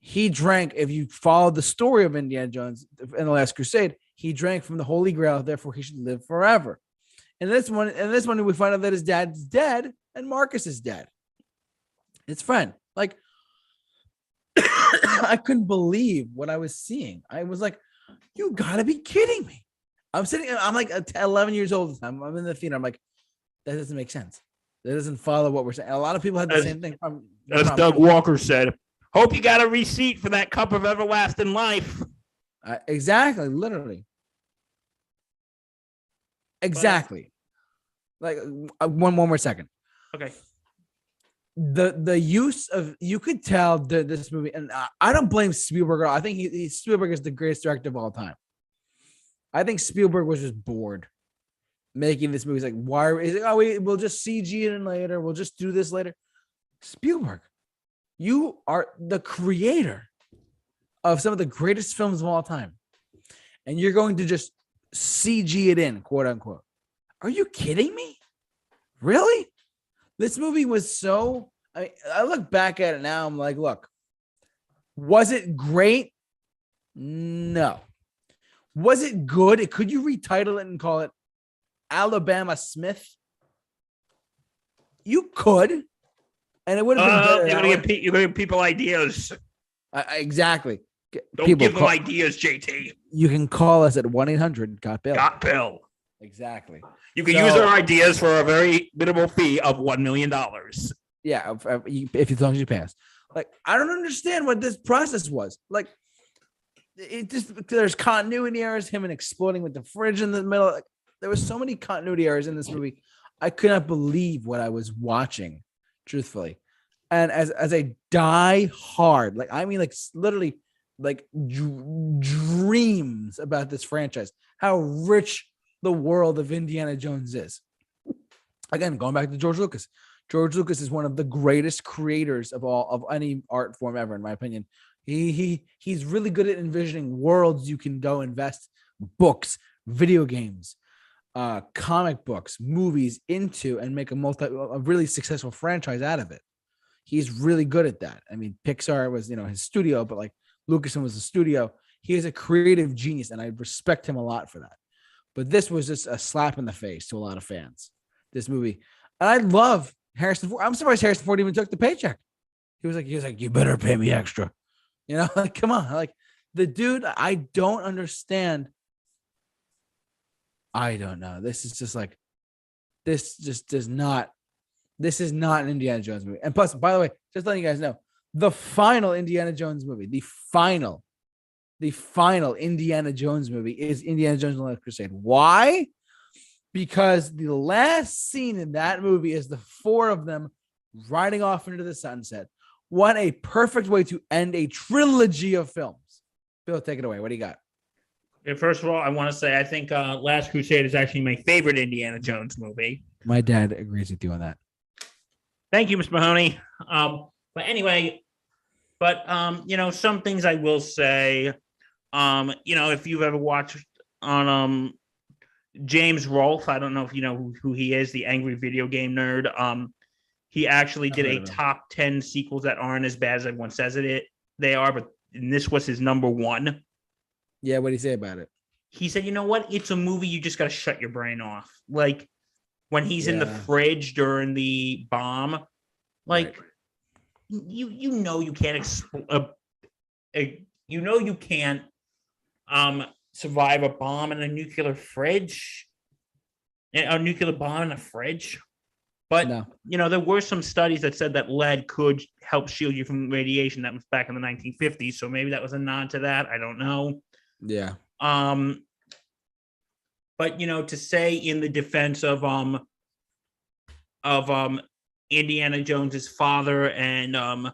He drank, if you followed the story of Indiana Jones in The Last Crusade, he drank from the Holy Grail, therefore he should live forever. And this one, we find out that his dad's dead and Marcus is dead. His friend. Like, I couldn't believe what I was seeing. I was like, you gotta be kidding me. I'm like 11 years old at the time. I'm in the theater. I'm like, that doesn't make sense. That doesn't follow what we're saying. And a lot of people had the same thing. As Doug Walker said, hope you got a receipt for that cup of everlasting life. Exactly. Literally. Exactly. Like one more second. Okay. The use of, you could tell this movie, and I don't blame Spielberg at all. I think Spielberg is the greatest director of all time. I think Spielberg was just bored making this movie. He's like, we'll just CG it in later. We'll just do this later. Spielberg, you are the creator of some of the greatest films of all time. and you're going to just CG it in, quote unquote. Are you kidding me? Really? This movie was so. I look back at it now. I'm like, look, was it great? No. Was it good? Could you retitle it and call it Alabama Smith? You could, and it would have been better. You're going to give people ideas. Exactly. Don't give them ideas, JT. You can call us at 1-800-GOT-BILL. Got Bill. Exactly. You can use our ideas for a very minimal fee of $1 million. Yeah, if as long as you pass. Like, I don't understand what this process was. Like, it just there's continuity errors. Him and exploding with the fridge in the middle. Like, there was so many continuity errors in this movie. I could not believe what I was watching, truthfully. And as a die hard, like I mean, like literally, like dreams about this franchise, how rich the world of Indiana Jones is. Again, going back to George Lucas. George Lucas is one of the greatest creators of any art form ever, in my opinion. He's really good at envisioning worlds you can go invest books, video games, comic books, movies into, and make a really successful franchise out of it. He's really good at that. I mean, Pixar was, his studio, but like Lucasfilm was the studio. He is a creative genius, and I respect him a lot for that. But this was just a slap in the face to a lot of fans, this movie. And I love Harrison Ford. I'm surprised Harrison Ford even took the paycheck. He was like, you better pay me extra. Like, come on. Like, the dude, I don't understand. I don't know. This is just like, this is not an Indiana Jones movie. And plus, by the way, just letting you guys know, the final Indiana Jones movie, the final Indiana Jones movie is Indiana Jones and the Last Crusade. Why? Because the last scene in that movie is the four of them riding off into the sunset. What a perfect way to end a trilogy of films. Bill, take it away. What do you got? Yeah, first of all, I want to say I think Last Crusade is actually my favorite Indiana Jones movie. My dad agrees with you on that. Thank you, Mr. Mahoney. But anyway, some things I will say, if you've ever watched on James Rolfe, I don't know if you know who he is, the angry video game nerd. He actually did a top 10 sequels that aren't as bad as everyone says they are, but this was his number one. Yeah, what did he say about it? He said, you know what? It's a movie you just got to shut your brain off. Like, when he's in the fridge during the bomb, like, right. You can't you can't survive a bomb in a nuclear fridge, a nuclear bomb in a fridge. But there were some studies that said that lead could help shield you from radiation. That was back in the 1950s, so maybe that was a nod to that. I don't know. Yeah. But to say in the defense of Indiana Jones's father and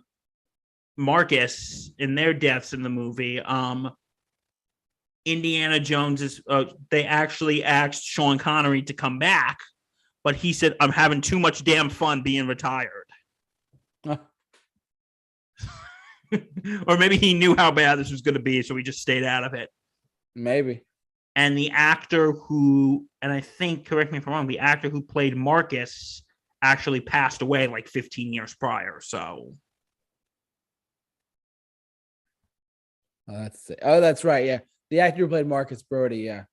Marcus in their deaths in the movie, Indiana Jones they actually asked Sean Connery to come back, but he said, I'm having too much damn fun being retired. Or maybe he knew how bad this was going to be, so he just stayed out of it. Maybe. And the actor who, and I think, correct me if I'm wrong, the actor who played Marcus actually passed away like 15 years prior. So. That's right. Yeah. The actor who played Marcus Brody. Yeah.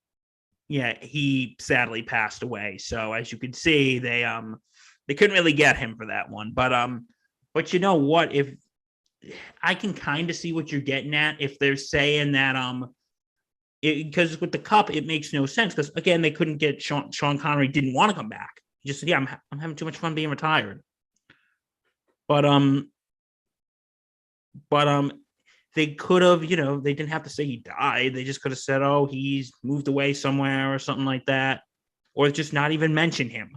Yeah. He sadly passed away. So as you can see, they couldn't really get him for that one. But you know what? If I can kind of see what you're getting at, if they're saying that, because with the cup, it makes no sense. Because again, they couldn't get Sean Connery didn't want to come back. He just said, "Yeah, I'm having too much fun being retired." But they could have, they didn't have to say he died. They just could have said, "Oh, he's moved away somewhere" or something like that, or just not even mention him.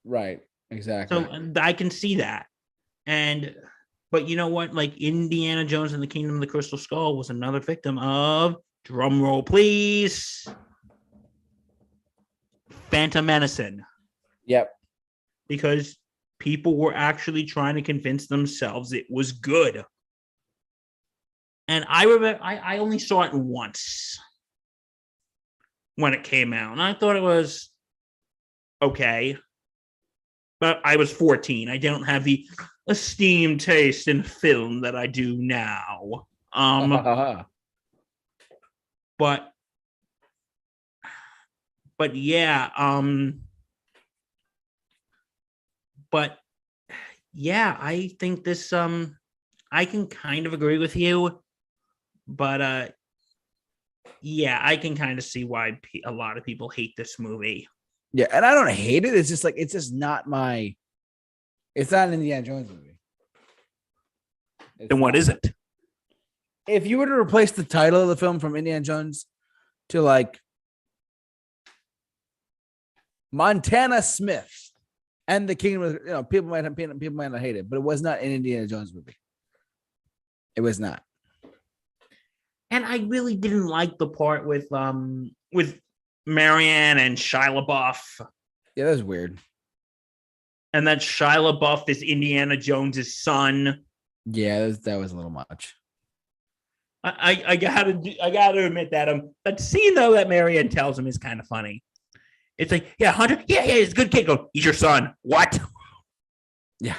Right. Exactly. So I can see that, but you know what? Like Indiana Jones and the Kingdom of the Crystal Skull was another victim of. Drum roll, please. Phantom Menace. Yep. Because people were actually trying to convince themselves it was good. And I remember I only saw it once. when it came out, and I thought it was okay. But I was 14. I don't have the esteemed taste in film that I do now. But yeah, I think this I can kind of agree with you, but yeah, I can kind of see why a lot of people hate this movie. Yeah, and I don't hate it. It's just like it's just not my. It's not an Indiana Jones movie. Then what is it? If you were to replace the title of the film from Indiana Jones to like Montana Smith and the Kingdom of, you know, people might not hate it, but it was not an Indiana Jones movie. It was not. And I really didn't like the part with Marianne and Shia LaBeouf. Yeah, that was weird. And that Shia LaBeouf is Indiana Jones's son. Yeah, that was a little much. I gotta admit that scene though that Marianne tells him is kind of funny. It's like, yeah, Hunter, yeah, he's a good kid. Go, he's your son. What? Yeah,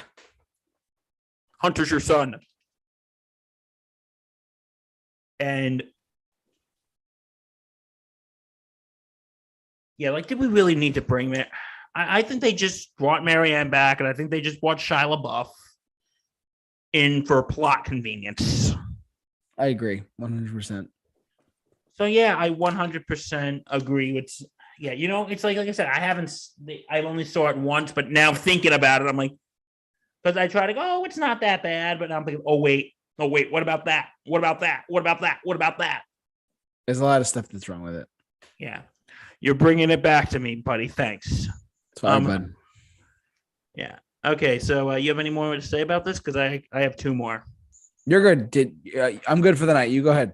Hunter's your son. And yeah, like, did we really need to bring it? I think they just brought Marianne back, and I think they just brought Shia LaBeouf in for plot convenience. I agree, 100%. So yeah, I 100% agree with. Yeah, you know, it's like I said, I only saw it once, but now thinking about it, I'm like, because I try to go, oh, it's not that bad, but now I'm thinking, oh wait, what about that? What about that? What about that? What about that? There's a lot of stuff that's wrong with it. Yeah, you're bringing it back to me, buddy. Thanks. It's fine, bud. Yeah. Okay. So you have any more to say about this? Because I have two more. You're good. I'm good for the night. You go ahead.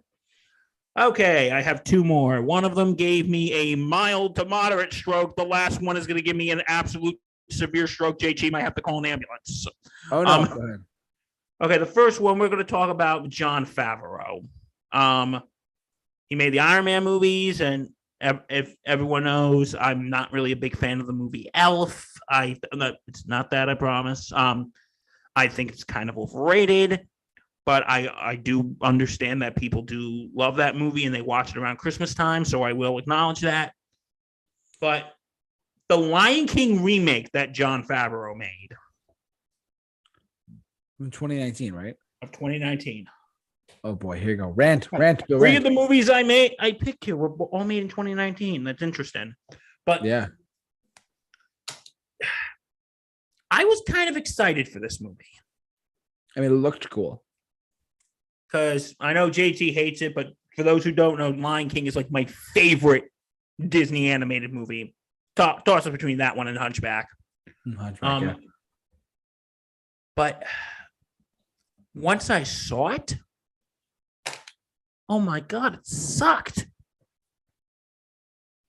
Okay, I have two more. One of them gave me a mild to moderate stroke. The last one is going to give me an absolute severe stroke. JT might have to call an ambulance. Oh no. Go ahead. Okay, the first one we're going to talk about Jon Favreau. He made the Iron Man movies, and if everyone knows, I'm not really a big fan of the movie Elf. It's not that, I promise. I think it's kind of overrated, but I do understand that people do love that movie and they watch it around Christmas time, so I will acknowledge that. But the Lion King remake that Jon Favreau made in 2019, right? Of 2019. Oh boy, here you go. Rant. Three of the movies I picked here were all made in 2019. That's interesting. But yeah, I was kind of excited for this movie. I mean, it looked cool. Because I know JT hates it, but for those who don't know, Lion King is like my favorite Disney animated movie. Toss it between that one and Hunchback. Yeah. But once I saw it, oh my God, it sucked.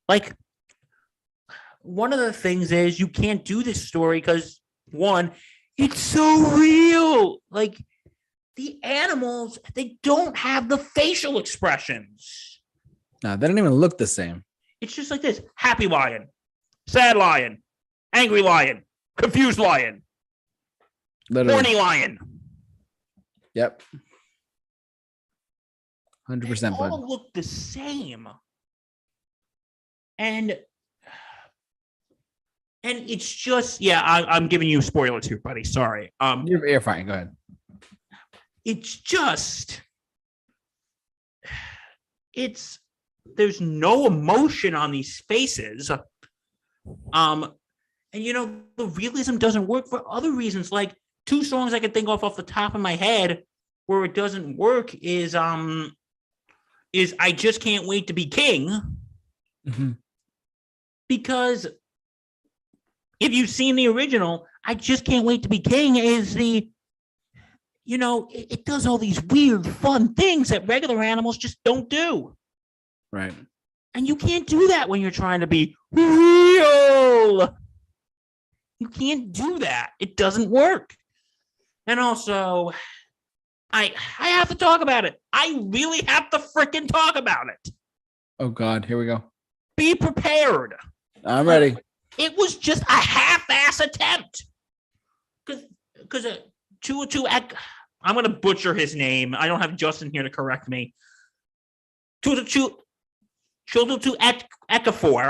Like, one of the things is you can't do this story because, one, it's so real. Like, the animals, they don't have the facial expressions. No, they don't even look the same. It's just like this: happy lion, sad lion, angry lion, confused lion, literally. horny lion. Yep. 100%. They all look the same. And it's just, yeah, I'm giving you spoilers here, buddy. Sorry. You're fine. Go ahead. It's just, there's no emotion on these faces. And you know, the realism doesn't work for other reasons. Like, two songs I can think off the top of my head where it doesn't work is I Just Can't Wait to Be King. Mm-hmm. Because if you've seen the original, I Just Can't Wait to Be King is it does all these weird, fun things that regular animals just don't do. Right. And you can't do that when you're trying to be real. You can't do that. It doesn't work. And also, I have to talk about it. I really have to freaking talk about it. Oh God, here we go. be prepared. I'm ready. It was just a half-ass attempt. Because I'm going to butcher his name. I don't have Justin here to correct me. Ekafor.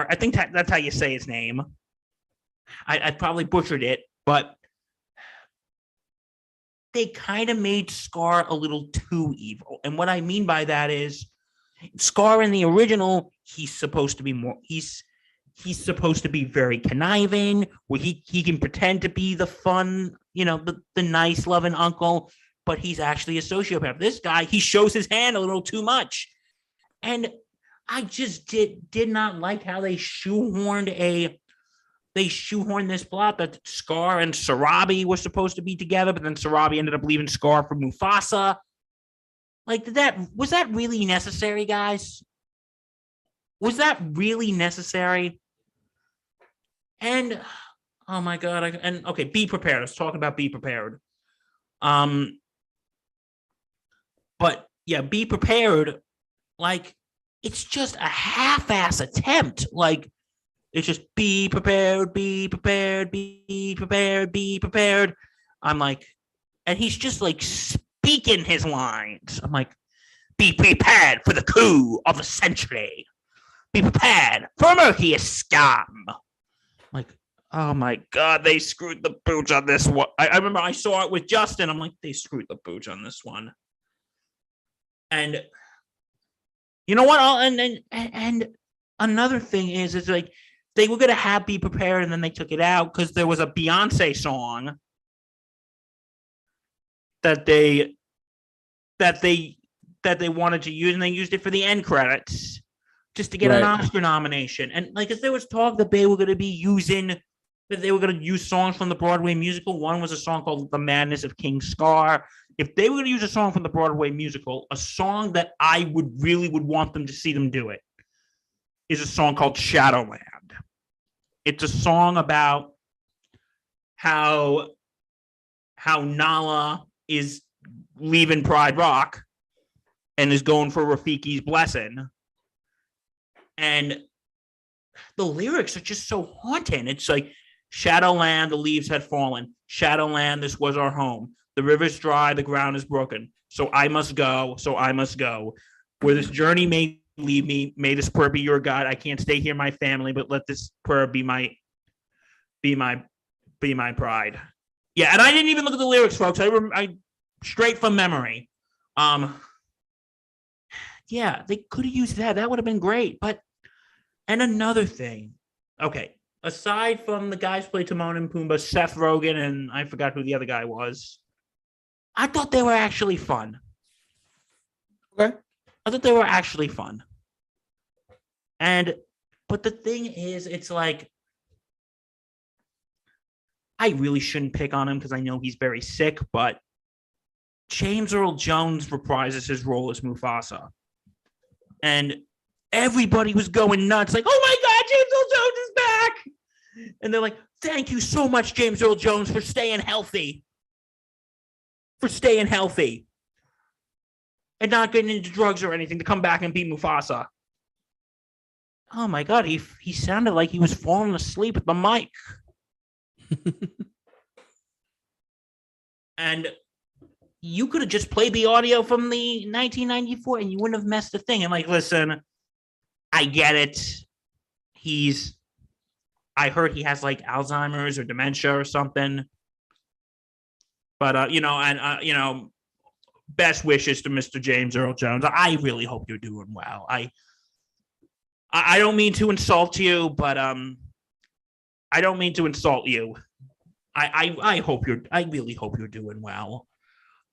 I think that's how you say his name. I probably butchered it, but they kind of made Scar a little too evil. And what I mean by that is Scar in the original, he's supposed to be very conniving, where he can pretend to be the fun, the nice, loving uncle, but he's actually a sociopath. This guy, he shows his hand a little too much. And I just did not like how they shoehorned this plot that Scar and Sarabi were supposed to be together, but then Sarabi ended up leaving Scar for Mufasa. Like, was that really necessary, guys? Was that really necessary? And oh my god! Okay, be prepared. I was talking about be prepared. But yeah, be prepared. Like, it's just a half-ass attempt. Like, it's just be prepared, be prepared, be prepared, be prepared. I'm like, and he's just like speaking his lines. I'm like, be prepared for the coup of the century. Be prepared for a murky scam. Like, oh my god, they screwed the pooch on this one. I remember I saw it with Justin. I'm like, they screwed the pooch on this one. And you know what? And another thing is, it's like they were gonna have Be Prepared, and then they took it out because there was a Beyonce song that they wanted to use, and they used it for the end credits just to get an Oscar nomination. And like, as there was talk that they were going to use songs from the Broadway musical. One was a song called "The Madness of King Scar." If they were going to use a song from the Broadway musical, a song that I would want them to see them do it is a song called Shadowland. It's a song about how Nala is leaving Pride Rock and is going for Rafiki's blessing. And the lyrics are just so haunting. It's like, Shadowland, the leaves had fallen. Shadowland, this was our home. The river's dry, the ground is broken. So I must go, Where this journey may lead me, may this prayer be your God. I can't stay here, my family, but let this prayer be my pride. Yeah, and I didn't even look at the lyrics, folks. I straight from memory. Yeah, they could have used that. That would have been great. But, and another thing, okay, aside from the guys who play Timon and Pumbaa, Seth Rogen, and I forgot who the other guy was, I thought they were actually fun. Okay. I thought they were actually fun. But the thing is, it's like, I really shouldn't pick on him because I know he's very sick, but James Earl Jones reprises his role as Mufasa. And everybody was going nuts, like, oh my God, James Earl Jones is back. And they're like, thank you so much, James Earl Jones, for staying healthy. And not getting into drugs or anything to come back and be Mufasa. Oh my God, he sounded like he was falling asleep at the mic. And you could have just played the audio from the 1994 and you wouldn't have messed a thing. I'm like, listen, I get it. I heard he has like Alzheimer's or dementia or something. But, best wishes to Mr. James Earl Jones. I really hope you're doing well. I don't mean to insult you, but I don't mean to insult you. I really hope you're doing well.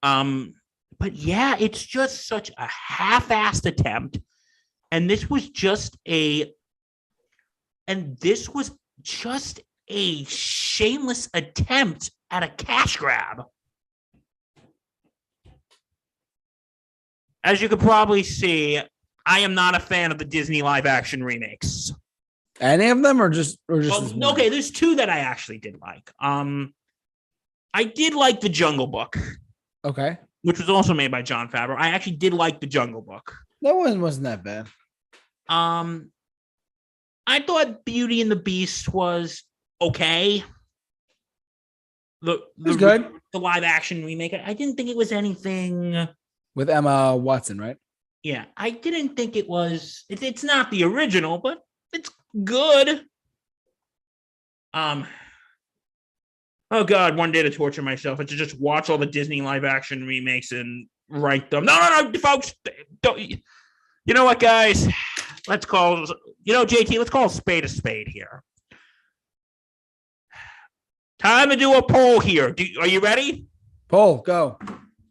But yeah, it's just such a half-assed attempt. And this was just a shameless attempt at a cash grab. As you could probably see, I am not a fan of the Disney live-action remakes. Any of them, or just okay, there's two that I actually did like. I did like The Jungle Book. Okay. Which was also made by Jon Favreau. I actually did like The Jungle Book. That one wasn't that bad. I thought Beauty and the Beast was okay. It was good. The live action remake. I didn't think it was anything With Emma Watson, right? Yeah, I didn't think it was. It's not the original, but it's good. Oh God, one day to torture myself is to just watch all the Disney live action remakes and rank them. No, folks, don't. You know what, guys? Let's call. JT. Let's call a spade here. Time to do a poll here. Are you ready? Poll, go.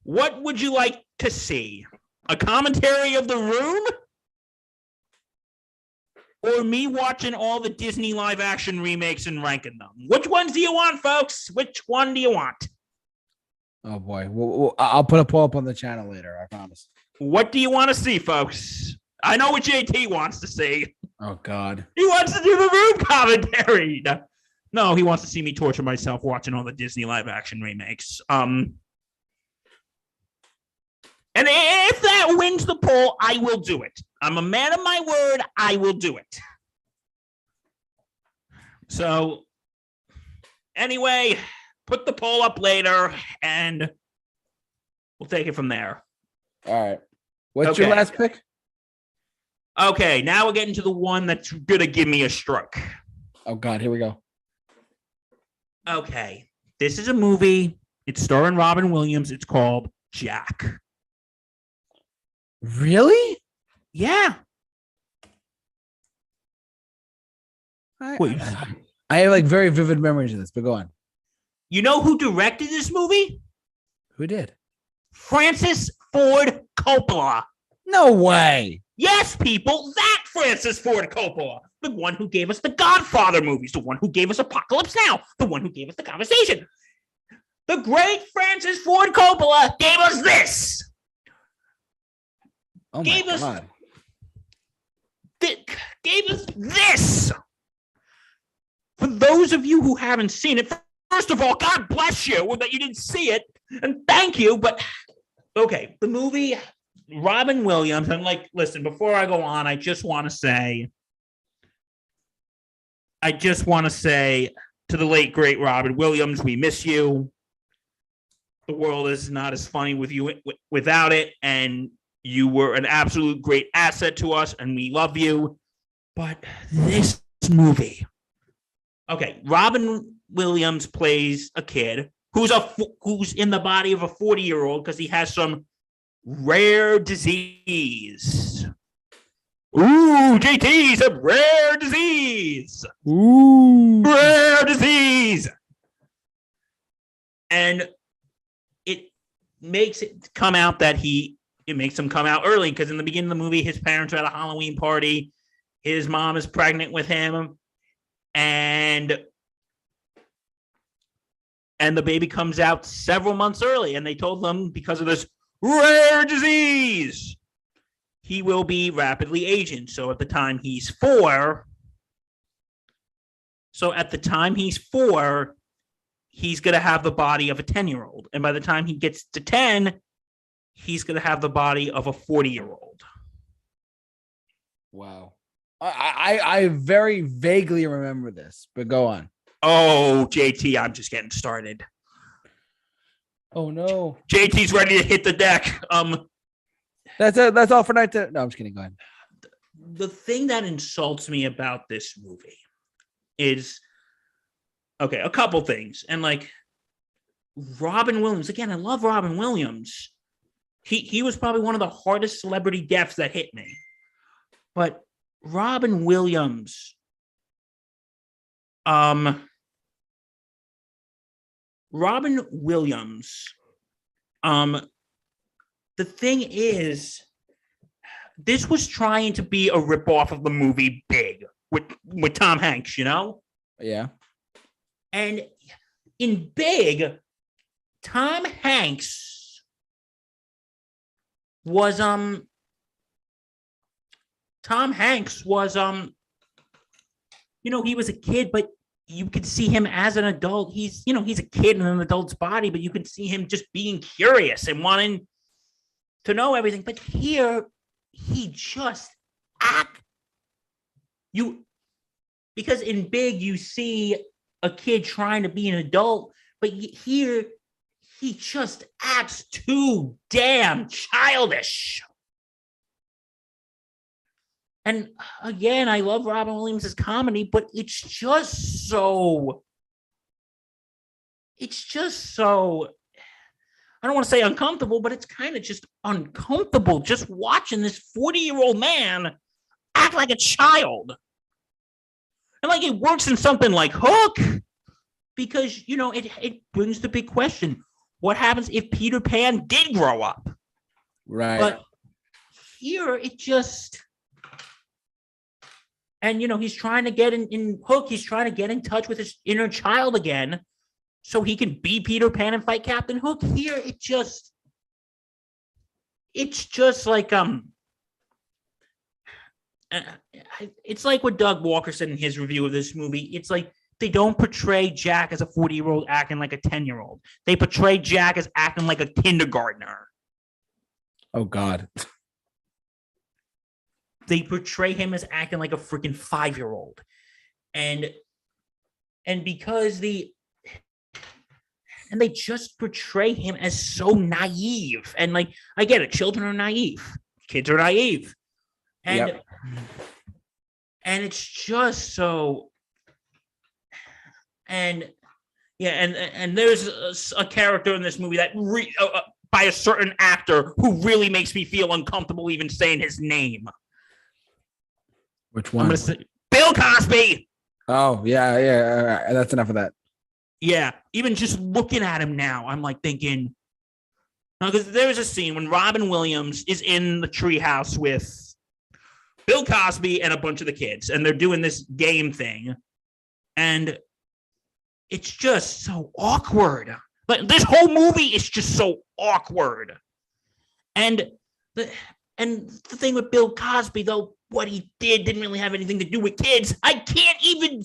What would you like to see? A commentary of The Room? Or me watching all the Disney live action remakes and ranking them? Which ones do you want, folks? Which one do you want? Oh boy. I'll put a poll up on the channel later, I promise. What do you want to see, folks? I know what JT wants to see. Oh God. He wants to do The Room commentary. No, he wants to see me torture myself watching all the Disney live action remakes. And if that wins the poll, I will do it. I'm a man of my word. I will do it. So, anyway, put the poll up later, and we'll take it from there. All right. What's your last pick? Okay, now we're getting to the one that's going to give me a stroke. Oh, God. Here we go. Okay. This is a movie. It's starring Robin Williams. It's called Jack. Really? Yeah. I have like very vivid memories of this, but go on. You know who directed this movie? Who did? Francis Ford Coppola. No way. Yes, people, that Francis Ford Coppola. The one who gave us the Godfather movies, the one who gave us Apocalypse Now, the one who gave us The Conversation. The great Francis Ford Coppola gave us this. Oh my God. Gave us this. For those of you who haven't seen it, first of all, God bless you that you didn't see it, and thank you. But okay, the movie, Robin Williams. I'm like, listen, before I go on, I just want to say to the late great Robin Williams, we miss you. The world is not as funny with you without it, and you were an absolute great asset to us, and we love you. But this movie, okay, Robin Williams plays a kid who's in the body of a 40-year-old because he has some rare disease. Ooh, JT's a rare disease. Ooh, rare disease. And it makes it come out that it makes him come out early because in the beginning of the movie, his parents are at a Halloween party. His mom is pregnant with him, and the baby comes out several months early. And they told them because of this rare disease, he will be rapidly aging. So at the time he's 4, he's going to have the body of a 10-year-old. And by the time he gets to 10, he's going to have the body of a 40-year-old. Wow. I very vaguely remember this, but go on. Oh, JT, I'm just getting started. Oh, no. JT's ready to hit the deck. That's all for night. No, I'm just kidding. Go ahead. The thing that insults me about this movie is, okay, a couple things. And like Robin Williams, again, I love Robin Williams. He was probably one of the hardest celebrity deaths that hit me. But Robin Williams, the thing is, this was trying to be a ripoff of the movie Big with Tom Hanks, you know? Yeah. And in Big, Tom Hanks was he was a kid, but you could see him as an adult. He's a kid in an adult's body, but you can see him just being curious and wanting to know everything. But here, he just because in Big you see a kid trying to be an adult, but here he just acts too damn childish. And again, I love Robin Williams' comedy, but it's just so, I don't want to say uncomfortable, but it's kind of just uncomfortable just watching this 40-year-old man act like a child. And like it works in something like Hook, because, it brings the big question. What happens if Peter Pan did grow up? Right. But here it just... And, he's trying to get in Hook, he's trying to get in touch with his inner child again so he can be Peter Pan and fight Captain Hook. Here, it's just like, it's like what Doug Walker said in his review of this movie. It's like they don't portray Jack as a 40-year-old acting like a 10-year-old. They portray Jack as acting like a kindergartner. Oh, God. They portray him as acting like a freaking 5-year-old. And because they just portray him as so naive. And like, I get it. Children are naive. Kids are naive. And, yep. And it's just so, and there's a character in this movie that by a certain actor who really makes me feel uncomfortable even saying his name. Which one? I'm gonna say Bill Cosby. Oh, yeah. That's enough of that. Yeah. Even just looking at him now, I'm like thinking, because there's a scene when Robin Williams is in the treehouse with Bill Cosby and a bunch of the kids, and they're doing this game thing. And it's just so awkward. Like this whole movie is just so awkward. And the thing with Bill Cosby, though, what he did didn't really have anything to do with kids. I can't even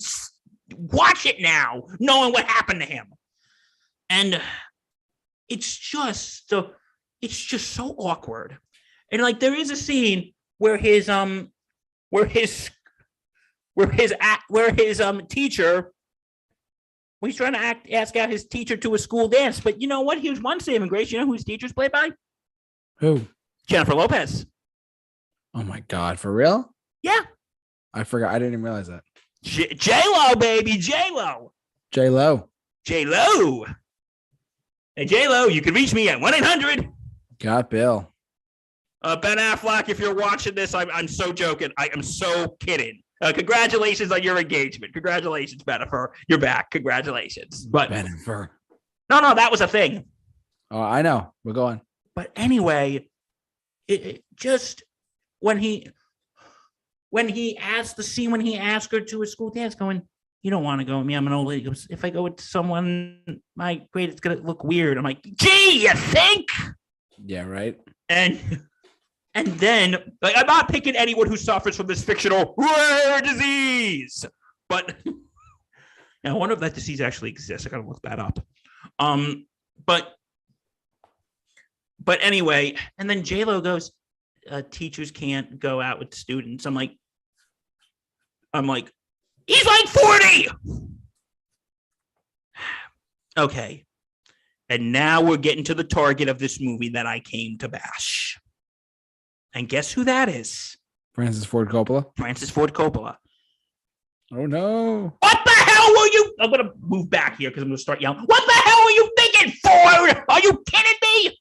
watch it now, knowing what happened to him. And it's just so awkward. And like there is a scene where his teacher, he's trying to ask out his teacher to a school dance. But you know what? Here's one saving grace. You know who his teacher's played by? Who? Jennifer Lopez. Oh my God, for real? Yeah. I forgot. I didn't even realize that. J-Lo, baby, J-Lo. J-Lo. J-Lo. Hey, J-Lo, you can reach me at 1-800. Got Bill. Ben Affleck, if you're watching this, I'm so joking. I am so kidding. Congratulations on your engagement. Congratulations, Bennifer. You're back. Congratulations. But Bennifer. No, that was a thing. Oh, I know. We're going. But anyway, it just when he asked her to a school dance, going, you don't want to go with me. I'm an old lady. He goes, if I go with someone my grade, it's gonna look weird. I'm like, gee, you think? Yeah, right. And then, like, I'm not picking anyone who suffers from this fictional rare disease, but I wonder if that disease actually exists. I gotta look that up. But anyway, and then J-Lo goes, teachers can't go out with students. I'm like, he's like 40. Okay. And now we're getting to the target of this movie that I came to bash. And guess who that is? Francis Ford Coppola. Francis Ford Coppola. Oh, no. What the hell were you? I'm going to move back here because I'm going to start yelling. What the hell were you thinking, Ford? Are you kidding me?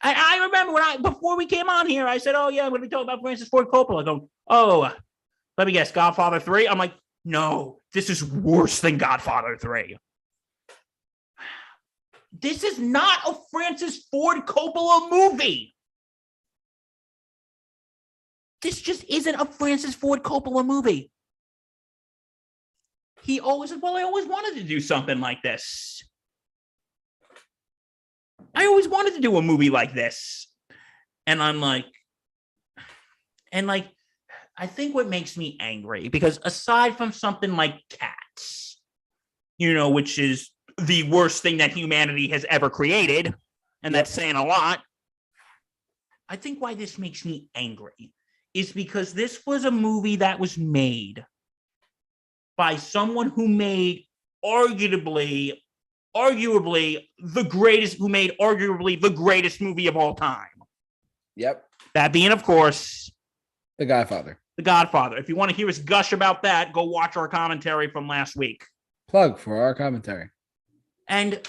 I remember before we came on here, I said, oh, yeah, I'm going to be talking about Francis Ford Coppola. I go, oh, let me guess, Godfather 3? I'm like, no, this is worse than Godfather 3. This is not a Francis Ford Coppola movie. This just isn't a Francis Ford Coppola movie. He always said, well, I always wanted to do something like this. I always wanted to do a movie like this. And I'm like, I think what makes me angry, because aside from something like Cats, which is the worst thing that humanity has ever created, and that's saying a lot, I think why this makes me angry is because this was a movie that was made by someone who made arguably the greatest movie of all time. Yep. That being, of course, The Godfather. The Godfather. If you want to hear us gush about that, go watch our commentary from last week. Plug for our commentary. And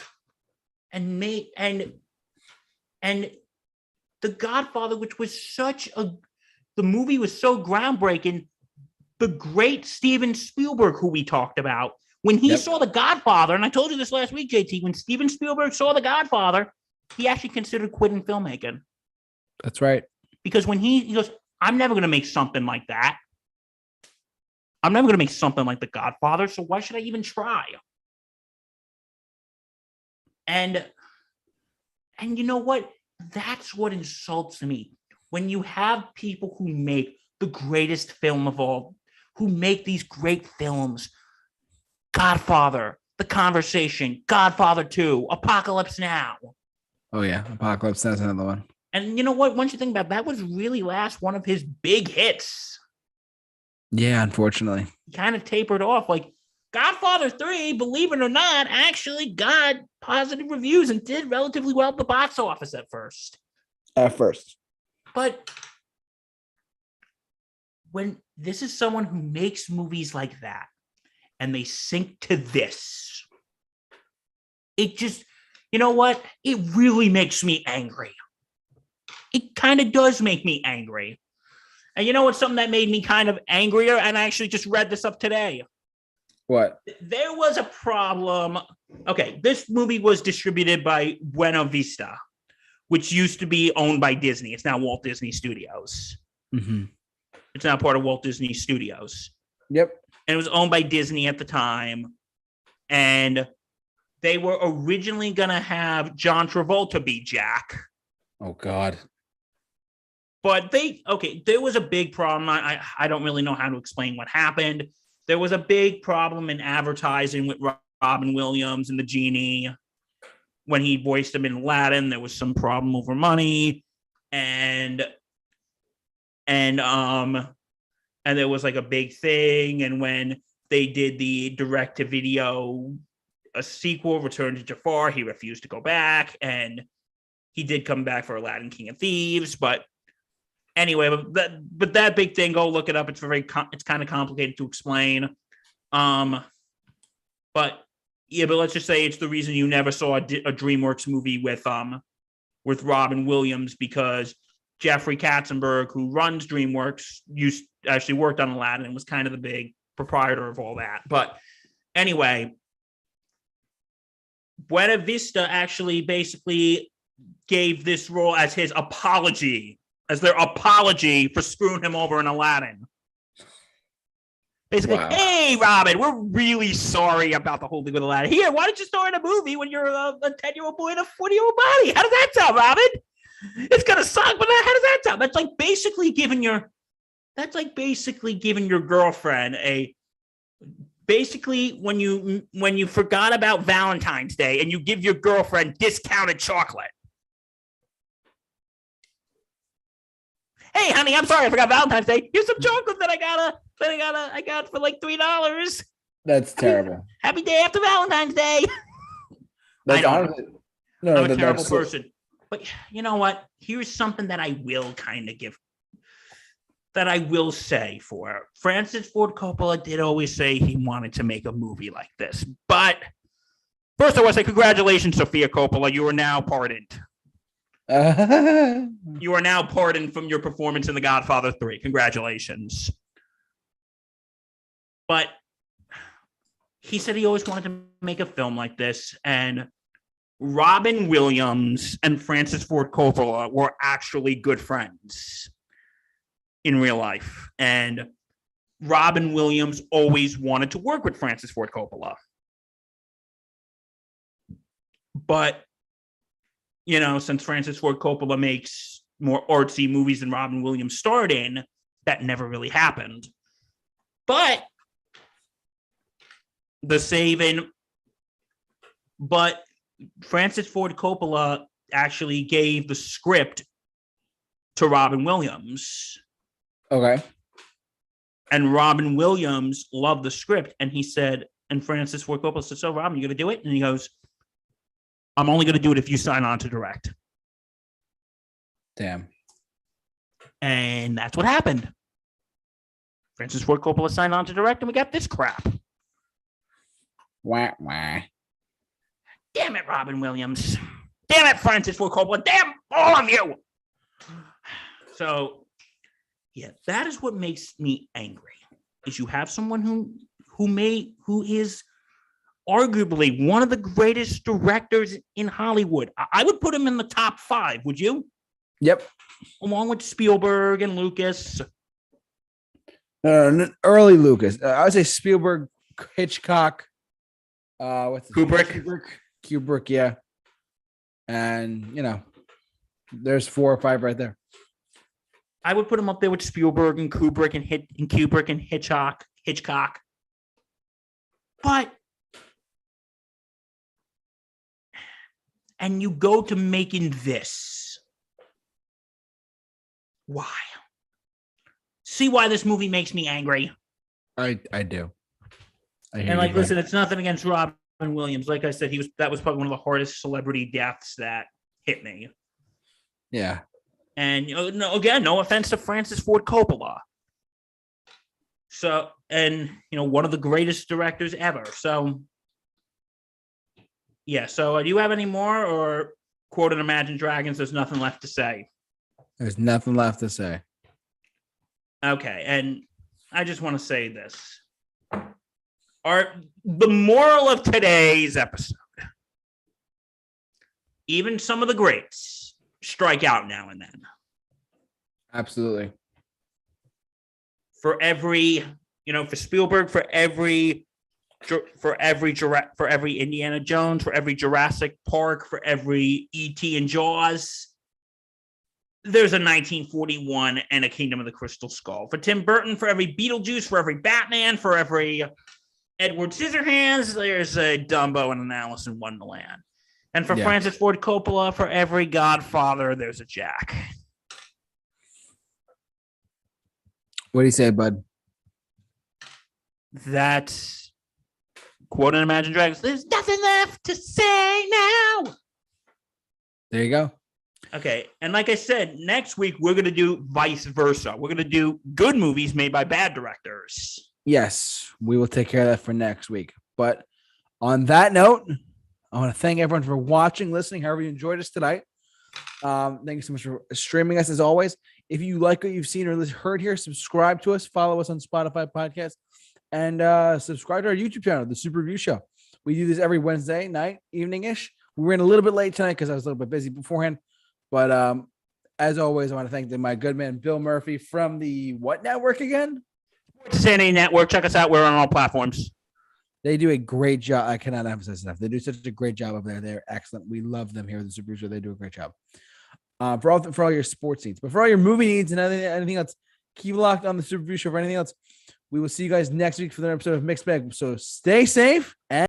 The Godfather, which was the movie was so groundbreaking. The great Steven Spielberg, who we talked about, when he saw The Godfather, and I told you this last week, JT, when Steven Spielberg saw The Godfather, he actually considered quitting filmmaking. That's right. Because when he goes, I'm never going to make something like that. I'm never going to make something like The Godfather, so why should I even try? And you know what? That's what insults me. When you have people who make the greatest film of all, who make these great films, Godfather, The Conversation, Godfather 2, Apocalypse Now. Oh, yeah. Apocalypse, that's another one. And you know what? Once you think about it, that was really one of his big hits. Yeah, unfortunately. He kind of tapered off. Like Godfather 3, believe it or not, actually got positive reviews and did relatively well at the box office at first. But when this is someone who makes movies like that and they sink to this, it just, you know what? It really makes me angry. It kind of does make me angry. And you know what's something that made me kind of angrier? And I actually just read this up today. What? There was a problem. Okay, this movie was distributed by Buena Vista, which used to be owned by Disney. It's now Walt Disney Studios. Mm-hmm. It's now part of Walt Disney Studios. Yep. And it was owned by Disney at the time. And they were originally going to have John Travolta be Jack. Oh, God. But there was a big problem. I don't really know how to explain what happened. There was a big problem in advertising with Robin Williams and the genie. When he voiced him in Aladdin, there was some problem over money. And there was like a big thing. And when they did the direct-to-video, a sequel, Return to Jafar, he refused to go back. And he did come back for Aladdin, King of Thieves. But anyway, but that big thing, go look it up. It's it's kind of complicated to explain. But let's just say it's the reason you never saw a DreamWorks movie with Robin Williams, because Jeffrey Katzenberg, who runs DreamWorks, actually worked on Aladdin and was kind of the big proprietor of all that. But anyway, Buena Vista actually basically gave this role as his apology, as their apology for screwing him over in Aladdin. Basically, wow. Hey, Robin, we're really sorry about the whole thing with Aladdin. Here, why don't you star in a movie when you're a 10-year-old boy in a 40-year-old body? How does that sound, Robin? It's going to suck, but how does that sound? That's like basically giving your girlfriend basically when you forgot about Valentine's Day and you give your girlfriend discounted chocolate. Hey, honey, I'm sorry I forgot Valentine's Day. Here's some chocolate that I got for like $3. That's terrible. Happy day after Valentine's Day. I don't know. I'm a terrible person. But you know what? Here's something that I will kind of give, that I will say for Francis Ford Coppola did always say he wanted to make a movie like this. But first I want to say congratulations, Sofia Coppola. You are now pardoned. You are now pardoned from your performance in The Godfather 3. Congratulations. But he said he always wanted to make a film like this, and Robin Williams and Francis Ford Coppola were actually good friends in real life. And Robin Williams always wanted to work with Francis Ford Coppola. But since Francis Ford Coppola makes more artsy movies than Robin Williams starred in, that never really happened. But Francis Ford Coppola actually gave the script to Robin Williams. Okay. And Robin Williams loved the script. And he said, and Francis Ford Coppola said, so Robin, you going to do it? And he goes, I'm only going to do it if you sign on to direct. Damn. And that's what happened. Francis Ford Coppola signed on to direct, and we got this crap. Wah, wah. Damn it, Robin Williams. Damn it, Francis Ford Coppola. Damn all of you. So, yeah, that is what makes me angry. Is you have someone who is arguably one of the greatest directors in Hollywood. I would put him in the top 5. Would you? Yep. Along with Spielberg and Lucas. Early Lucas. I would say Spielberg, Hitchcock, what's Kubrick, yeah. And there's 4 or 5 right there. I would put him up there with Spielberg and Kubrick and Hitchcock. But and you go to making this. Why? See why this movie makes me angry. I do. Listen, it's nothing against Robin Williams. Like I said, that was probably one of the hardest celebrity deaths that hit me. Yeah. And no offense to Francis Ford Coppola. So, and one of the greatest directors ever. So, yeah. So, do you have any more, or quoting Imagine Dragons? There's nothing left to say. There's nothing left to say. Okay, and I just want to say this. The moral of today's episode, even some of the greats strike out now and then. Absolutely. For every, for Spielberg, for every Indiana Jones, for every Jurassic Park, for every E.T. and Jaws, there's a 1941 and a Kingdom of the Crystal Skull. For Tim Burton, for every Beetlejuice, for every Batman, for every Edward Scissorhands, there's a Dumbo and an Alice in Wonderland. And for Francis Ford Coppola, for every Godfather, there's a Jack. What do you say, bud? That's quoting Imagine Dragons. There's nothing left to say now. There you go. Okay, and like I said, next week we're going to do vice versa. We're going to do good movies made by bad directors. Yes, we will take care of that for next week. But on that note, I want to thank everyone for watching, listening, however you enjoyed us tonight. Thank you so much for streaming us as always. If you like what you've seen or heard here, subscribe to us, follow us on Spotify Podcast, and subscribe to our YouTube channel, The Super Review Show. We do this every Wednesday night, evening-ish. We ran a little bit late tonight because I was a little bit busy beforehand. But as always, I want to thank my good man, Bill Murphy from the what network again? Sanity Network. Check us out. We're on all platforms. They do a great job. I cannot emphasize enough. They do such a great job over there. They're excellent. We love them here at the Super Show. They do a great job. For all your sports needs, but for all your movie needs and anything else, keep locked on the Super Show. For anything else, we will see you guys next week for another episode of Mixed Bag. So stay safe and